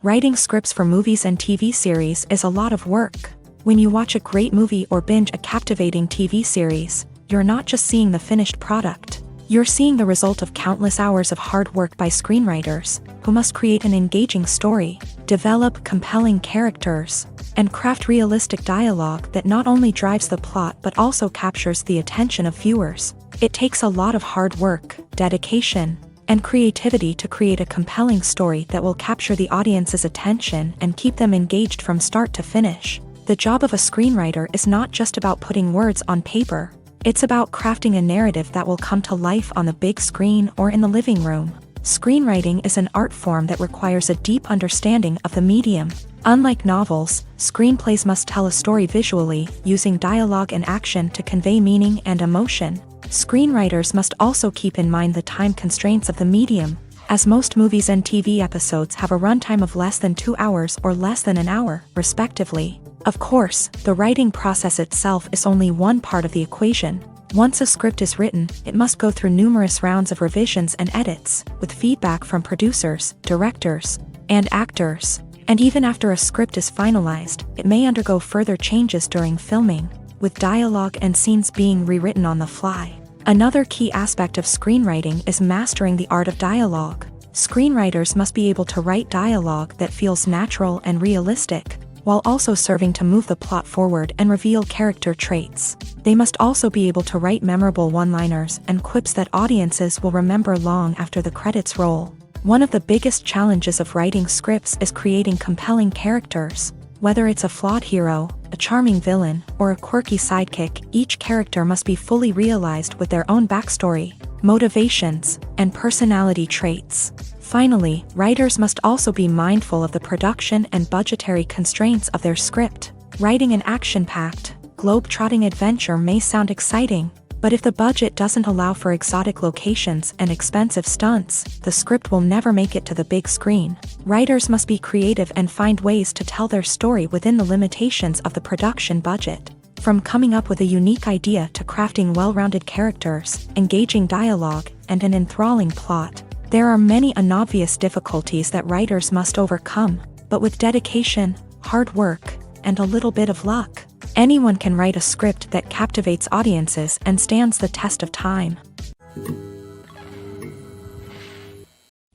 Writing scripts for movies and TV series is a lot of work. When you watch a great movie or binge a captivating TV series, you're not just seeing the finished product. You're seeing the result of countless hours of hard work by screenwriters, who must create an engaging story, develop compelling characters, and craft realistic dialogue that not only drives the plot but also captures the attention of viewers. It takes a lot of hard work, dedication, and creativity to create a compelling story that will capture the audience's attention and keep them engaged from start to finish. The job of a screenwriter is not just about putting words on paper. It's about crafting a narrative that will come to life on the big screen or in the living room. Screenwriting is an art form that requires a deep understanding of the medium. Unlike novels, screenplays must tell a story visually, using dialogue and action to convey meaning and emotion. Screenwriters must also keep in mind the time constraints of the medium, as most movies and TV episodes have a runtime of less than 2 hours or less than an hour, respectively. Of course, the writing process itself is only one part of the equation. Once a script is written, it must go through numerous rounds of revisions and edits, with feedback from producers, directors, and actors. And even after a script is finalized, it may undergo further changes during filming, with dialogue and scenes being rewritten on the fly. Another key aspect of screenwriting is mastering the art of dialogue. Screenwriters must be able to write dialogue that feels natural and realistic, while also serving to move the plot forward and reveal character traits. They must also be able to write memorable one-liners and quips that audiences will remember long after the credits roll. One of the biggest challenges of writing scripts is creating compelling characters. Whether it's a flawed hero, a charming villain, or a quirky sidekick, each character must be fully realized with their own backstory, motivations, and personality traits. Finally, writers must also be mindful of the production and budgetary constraints of their script. Writing an action-packed, globe-trotting adventure may sound exciting, but if the budget doesn't allow for exotic locations and expensive stunts, the script will never make it to the big screen. Writers must be creative and find ways to tell their story within the limitations of the production budget. From coming up with a unique idea to crafting well-rounded characters, engaging dialogue, and an enthralling plot, there are many unobvious difficulties that writers must overcome, but with dedication, hard work, and a little bit of luck, anyone can write a script that captivates audiences and stands the test of time.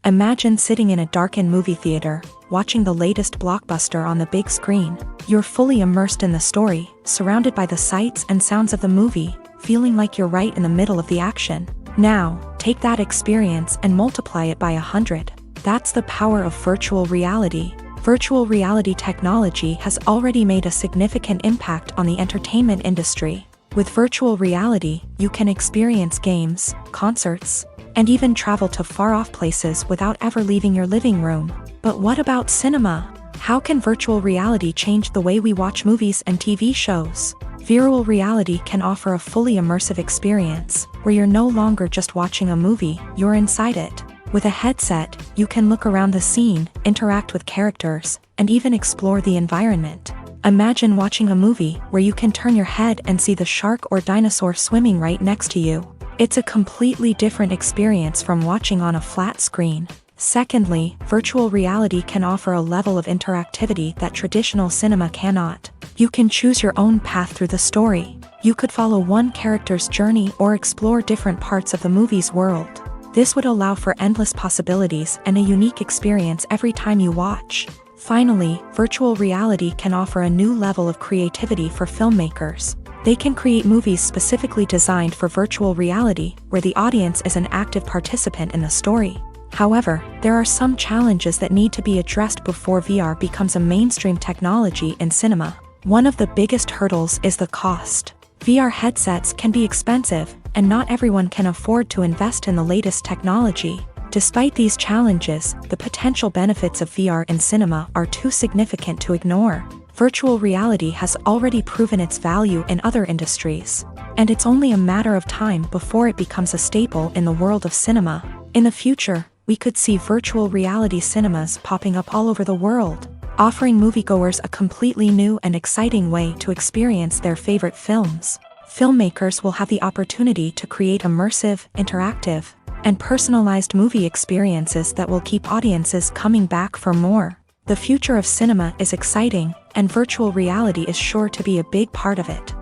Imagine sitting in a darkened movie theater, watching the latest blockbuster on the big screen. You're fully immersed in the story, surrounded by the sights and sounds of the movie, feeling like you're right in the middle of the action. Now, take that experience and multiply it by 100. That's the power of virtual reality. Virtual reality technology has already made a significant impact on the entertainment industry. With virtual reality, you can experience games, concerts, and even travel to far-off places without ever leaving your living room. But what about cinema? How can virtual reality change the way we watch movies and TV shows? Virtual reality can offer a fully immersive experience, where you're no longer just watching a movie, you're inside it. With a headset, you can look around the scene, interact with characters, and even explore the environment. Imagine watching a movie where you can turn your head and see the shark or dinosaur swimming right next to you. It's a completely different experience from watching on a flat screen. Secondly, virtual reality can offer a level of interactivity that traditional cinema cannot. You can choose your own path through the story. You could follow one character's journey or explore different parts of the movie's world. This would allow for endless possibilities and a unique experience every time you watch. Finally, virtual reality can offer a new level of creativity for filmmakers. They can create movies specifically designed for virtual reality, where the audience is an active participant in the story. However, there are some challenges that need to be addressed before VR becomes a mainstream technology in cinema. One of the biggest hurdles is the cost. VR headsets can be expensive, and not everyone can afford to invest in the latest technology. Despite these challenges, the potential benefits of VR in cinema are too significant to ignore. Virtual reality has already proven its value in other industries, and it's only a matter of time before it becomes a staple in the world of cinema. In the future, we could see virtual reality cinemas popping up all over the world, offering moviegoers a completely new and exciting way to experience their favorite films. Filmmakers will have the opportunity to create immersive, interactive, and personalized movie experiences that will keep audiences coming back for more. The future of cinema is exciting, and virtual reality is sure to be a big part of it.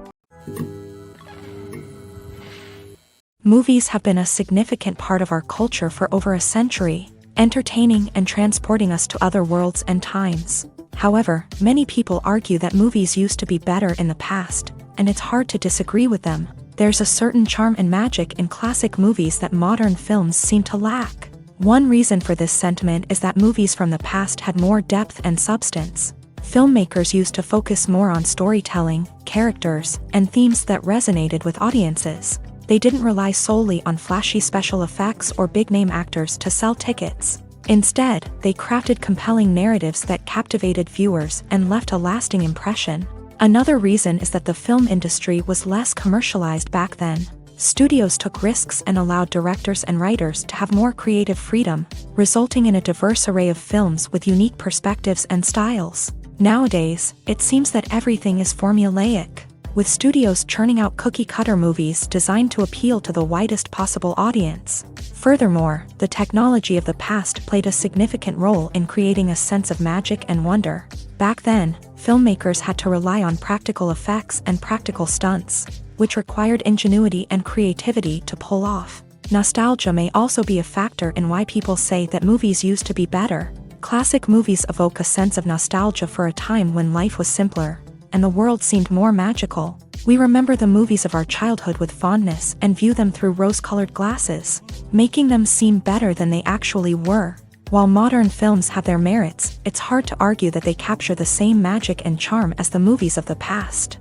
Movies have been a significant part of our culture for over a century, entertaining and transporting us to other worlds and times. However, many people argue that movies used to be better in the past, and it's hard to disagree with them. There's a certain charm and magic in classic movies that modern films seem to lack. One reason for this sentiment is that movies from the past had more depth and substance. Filmmakers used to focus more on storytelling, characters, and themes that resonated with audiences. They didn't rely solely on flashy special effects or big-name actors to sell tickets. Instead, they crafted compelling narratives that captivated viewers and left a lasting impression. Another reason is that the film industry was less commercialized back then. Studios took risks and allowed directors and writers to have more creative freedom, resulting in a diverse array of films with unique perspectives and styles. Nowadays, it seems that everything is formulaic, with studios churning out cookie-cutter movies designed to appeal to the widest possible audience. Furthermore, the technology of the past played a significant role in creating a sense of magic and wonder. Back then, filmmakers had to rely on practical effects and practical stunts, which required ingenuity and creativity to pull off. Nostalgia may also be a factor in why people say that movies used to be better. Classic movies evoke a sense of nostalgia for a time when life was simpler, and the world seemed more magical. We remember the movies of our childhood with fondness and view them through rose-colored glasses, making them seem better than they actually were. While modern films have their merits, it's hard to argue that they capture the same magic and charm as the movies of the past.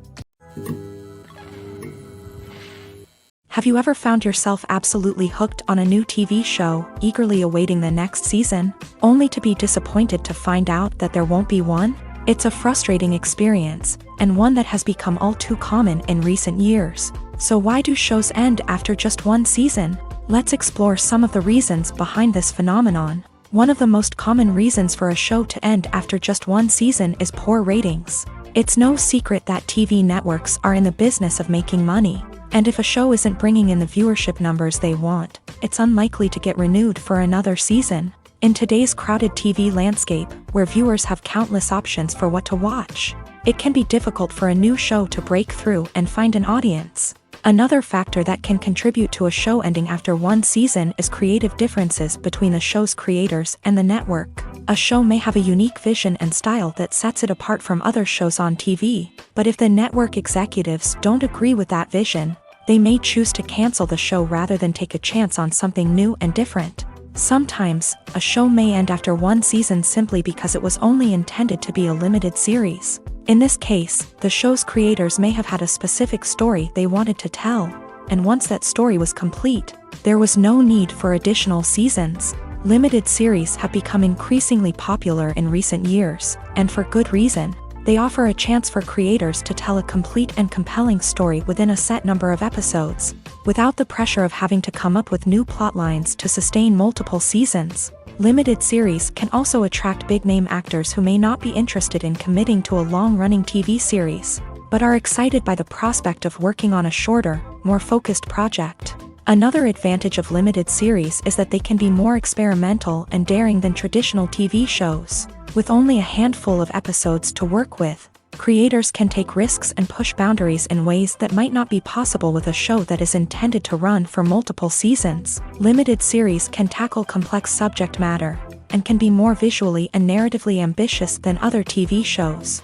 Have you ever found yourself absolutely hooked on a new TV show, eagerly awaiting the next season, only to be disappointed to find out that there won't be one? It's a frustrating experience, and one that has become all too common in recent years. So why do shows end after just one season? Let's explore some of the reasons behind this phenomenon. One of the most common reasons for a show to end after just one season is poor ratings. It's no secret that TV networks are in the business of making money, and if a show isn't bringing in the viewership numbers they want, it's unlikely to get renewed for another season. In today's crowded TV landscape, where viewers have countless options for what to watch, it can be difficult for a new show to break through and find an audience. Another factor that can contribute to a show ending after one season is creative differences between the show's creators and the network. A show may have a unique vision and style that sets it apart from other shows on TV, but if the network executives don't agree with that vision, they may choose to cancel the show rather than take a chance on something new and different. Sometimes, a show may end after one season simply because it was only intended to be a limited series. In this case, the show's creators may have had a specific story they wanted to tell, and once that story was complete, there was no need for additional seasons. Limited series have become increasingly popular in recent years, and for good reason. They offer a chance for creators to tell a complete and compelling story within a set number of episodes, without the pressure of having to come up with new plotlines to sustain multiple seasons. Limited series can also attract big-name actors who may not be interested in committing to a long-running TV series, but are excited by the prospect of working on a shorter, more focused project. Another advantage of limited series is that they can be more experimental and daring than traditional TV shows. With only a handful of episodes to work with, creators can take risks and push boundaries in ways that might not be possible with a show that is intended to run for multiple seasons. Limited series can tackle complex subject matter, and can be more visually and narratively ambitious than other TV shows.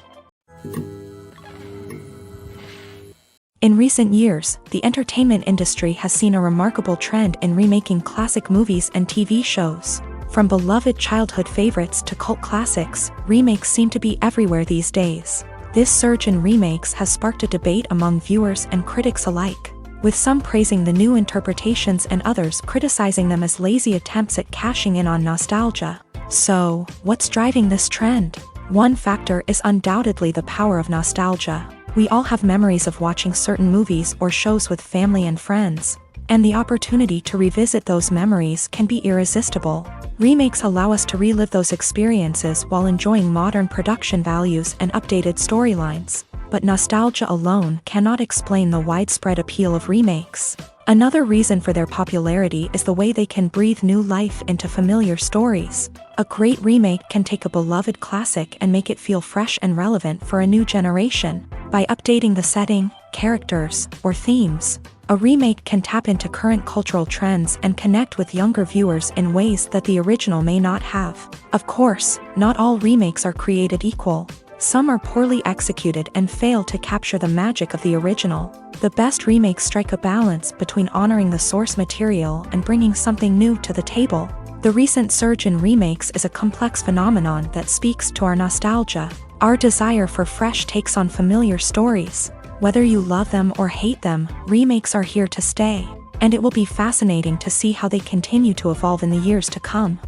In recent years, the entertainment industry has seen a remarkable trend in remaking classic movies and TV shows. From beloved childhood favorites to cult classics, remakes seem to be everywhere these days. This surge in remakes has sparked a debate among viewers and critics alike, with some praising the new interpretations and others criticizing them as lazy attempts at cashing in on nostalgia. So, what's driving this trend? One factor is undoubtedly the power of nostalgia. We all have memories of watching certain movies or shows with family and friends, and the opportunity to revisit those memories can be irresistible. Remakes allow us to relive those experiences while enjoying modern production values and updated storylines, but nostalgia alone cannot explain the widespread appeal of remakes. Another reason for their popularity is the way they can breathe new life into familiar stories. A great remake can take a beloved classic and make it feel fresh and relevant for a new generation. By updating the setting, characters, or themes, a remake can tap into current cultural trends and connect with younger viewers in ways that the original may not have. Of course, not all remakes are created equal. Some are poorly executed and fail to capture the magic of the original. The best remakes strike a balance between honoring the source material and bringing something new to the table. The recent surge in remakes is a complex phenomenon that speaks to our nostalgia, our desire for fresh takes on familiar stories. Whether you love them or hate them, remakes are here to stay, and it will be fascinating to see how they continue to evolve in the years to come.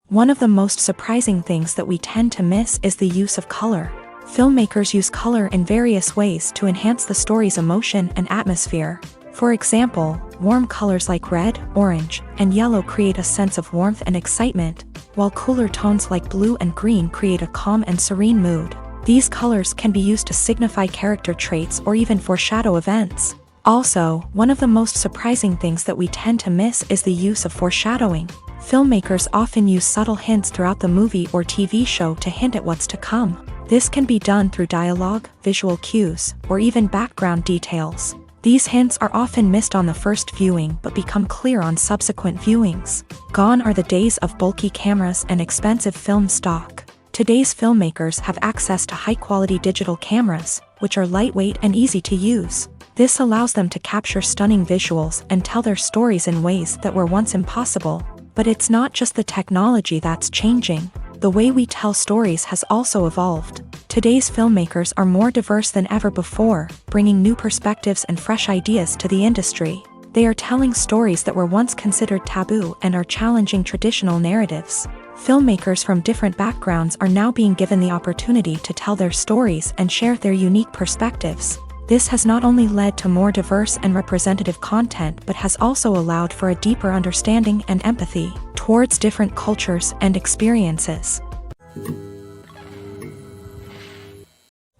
One of the most surprising things that we tend to miss is the use of color. Filmmakers use color in various ways to enhance the story's emotion and atmosphere. For example, warm colors like red, orange, and yellow create a sense of warmth and excitement, while cooler tones like blue and green create a calm and serene mood. These colors can be used to signify character traits or even foreshadow events. Also, one of the most surprising things that we tend to miss is the use of foreshadowing. Filmmakers often use subtle hints throughout the movie or TV show to hint at what's to come. This can be done through dialogue, visual cues, or even background details. These hints are often missed on the first viewing but become clear on subsequent viewings. Gone are the days of bulky cameras and expensive film stock. Today's filmmakers have access to high-quality digital cameras, which are lightweight and easy to use. This allows them to capture stunning visuals and tell their stories in ways that were once impossible. But it's not just the technology that's changing. The way we tell stories has also evolved. Today's filmmakers are more diverse than ever before, bringing new perspectives and fresh ideas to the industry. They are telling stories that were once considered taboo and are challenging traditional narratives. Filmmakers from different backgrounds are now being given the opportunity to tell their stories and share their unique perspectives. This has not only led to more diverse and representative content but has also allowed for a deeper understanding and empathy towards different cultures and experiences.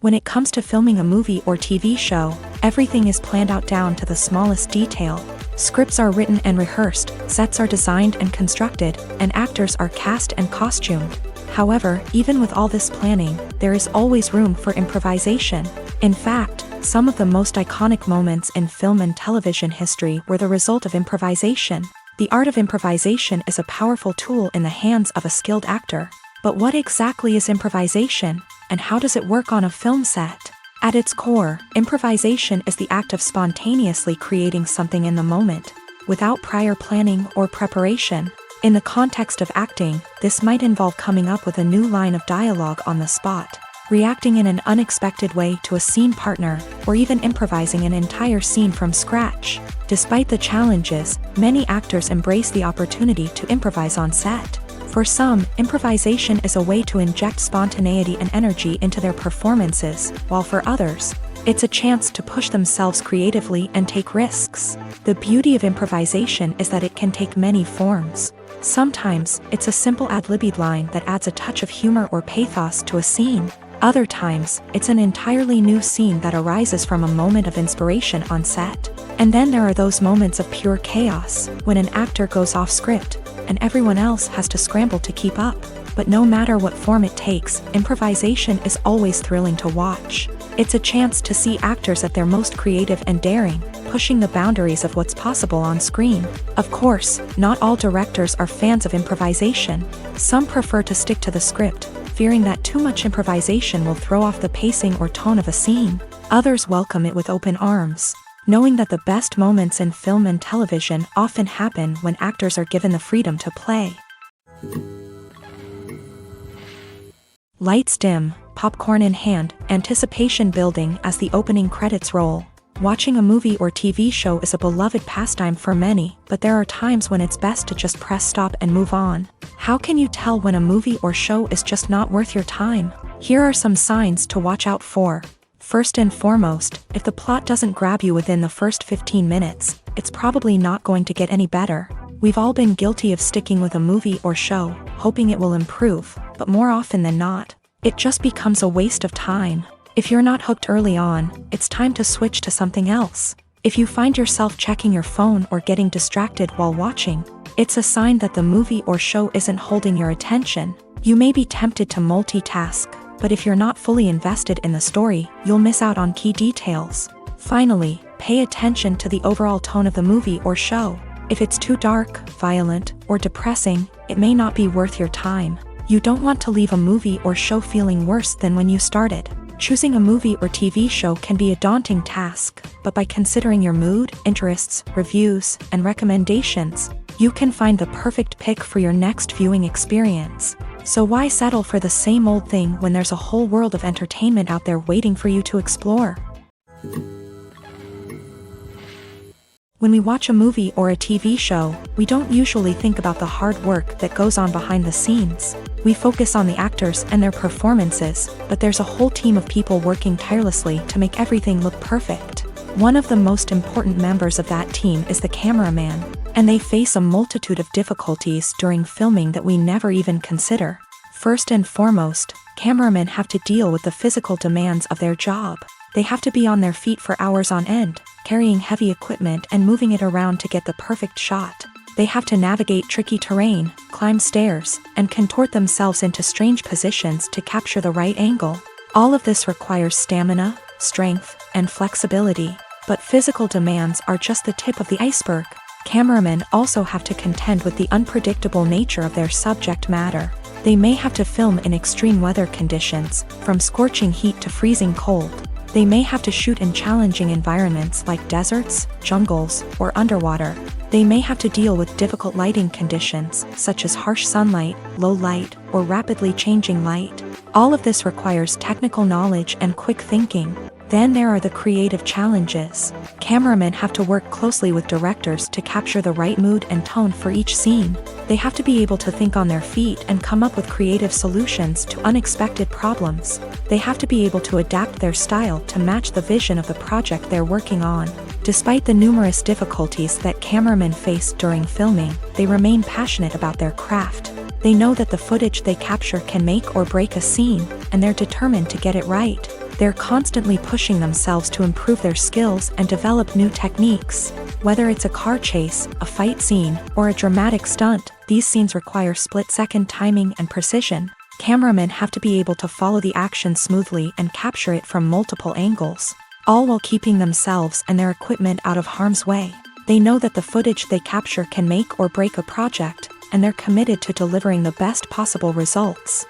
When it comes to filming a movie or TV show, everything is planned out down to the smallest detail. Scripts are written and rehearsed, sets are designed and constructed, and actors are cast and costumed. However, even with all this planning, there is always room for improvisation. In fact, some of the most iconic moments in film and television history were the result of improvisation. The art of improvisation is a powerful tool in the hands of a skilled actor. But what exactly is improvisation, and how does it work on a film set? At its core, improvisation is the act of spontaneously creating something in the moment, without prior planning or preparation. In the context of acting, this might involve coming up with a new line of dialogue on the spot, reacting in an unexpected way to a scene partner, or even improvising an entire scene from scratch. Despite the challenges, many actors embrace the opportunity to improvise on set. For some, improvisation is a way to inject spontaneity and energy into their performances, while for others, it's a chance to push themselves creatively and take risks. The beauty of improvisation is that it can take many forms. Sometimes, it's a simple ad-libbed line that adds a touch of humor or pathos to a scene. Other times, it's an entirely new scene that arises from a moment of inspiration on set. And then there are those moments of pure chaos, when an actor goes off script, and everyone else has to scramble to keep up. But no matter what form it takes, improvisation is always thrilling to watch. It's a chance to see actors at their most creative and daring, pushing the boundaries of what's possible on screen. Of course, not all directors are fans of improvisation. Some prefer to stick to the script, fearing that too much improvisation will throw off the pacing or tone of a scene. Others welcome it with open arms, knowing that the best moments in film and television often happen when actors are given the freedom to play. Lights dim, popcorn in hand, anticipation building as the opening credits roll. Watching a movie or TV show is a beloved pastime for many, but there are times when it's best to just press stop and move on. How can you tell when a movie or show is just not worth your time? Here are some signs to watch out for. First and foremost, if the plot doesn't grab you within the first 15 minutes, it's probably not going to get any better. We've all been guilty of sticking with a movie or show, hoping it will improve, but more often than not, it just becomes a waste of time. If you're not hooked early on, it's time to switch to something else. If you find yourself checking your phone or getting distracted while watching, it's a sign that the movie or show isn't holding your attention. You may be tempted to multitask, but if you're not fully invested in the story, you'll miss out on key details. Finally, pay attention to the overall tone of the movie or show. If it's too dark, violent, or depressing, it may not be worth your time. You don't want to leave a movie or show feeling worse than when you started. Choosing a movie or TV show can be a daunting task, but by considering your mood, interests, reviews, and recommendations, you can find the perfect pick for your next viewing experience. So why settle for the same old thing when there's a whole world of entertainment out there waiting for you to explore? When we watch a movie or a TV show, we don't usually think about the hard work that goes on behind the scenes. We focus on the actors and their performances, but there's a whole team of people working tirelessly to make everything look perfect. One of the most important members of that team is the cameraman, and they face a multitude of difficulties during filming that we never even consider. First and foremost, cameramen have to deal with the physical demands of their job. They have to be on their feet for hours on end, carrying heavy equipment and moving it around to get the perfect shot. They have to navigate tricky terrain, climb stairs, and contort themselves into strange positions to capture the right angle. All of this requires stamina, strength, and flexibility. But physical demands are just the tip of the iceberg. Cameramen also have to contend with the unpredictable nature of their subject matter. They may have to film in extreme weather conditions, from scorching heat to freezing cold. They may have to shoot in challenging environments like deserts, jungles, or underwater. They may have to deal with difficult lighting conditions, such as harsh sunlight, low light, or rapidly changing light. All of this requires technical knowledge and quick thinking. Then there are the creative challenges. Cameramen have to work closely with directors to capture the right mood and tone for each scene. They have to be able to think on their feet and come up with creative solutions to unexpected problems. They have to be able to adapt their style to match the vision of the project they're working on. Despite the numerous difficulties that cameramen face during filming, they remain passionate about their craft. They know that the footage they capture can make or break a scene, and they're determined to get it right. They're constantly pushing themselves to improve their skills and develop new techniques. Whether it's a car chase, a fight scene, or a dramatic stunt, these scenes require split-second timing and precision. Cameramen have to be able to follow the action smoothly and capture it from multiple angles, all while keeping themselves and their equipment out of harm's way. They know that the footage they capture can make or break a project, and they're committed to delivering the best possible results.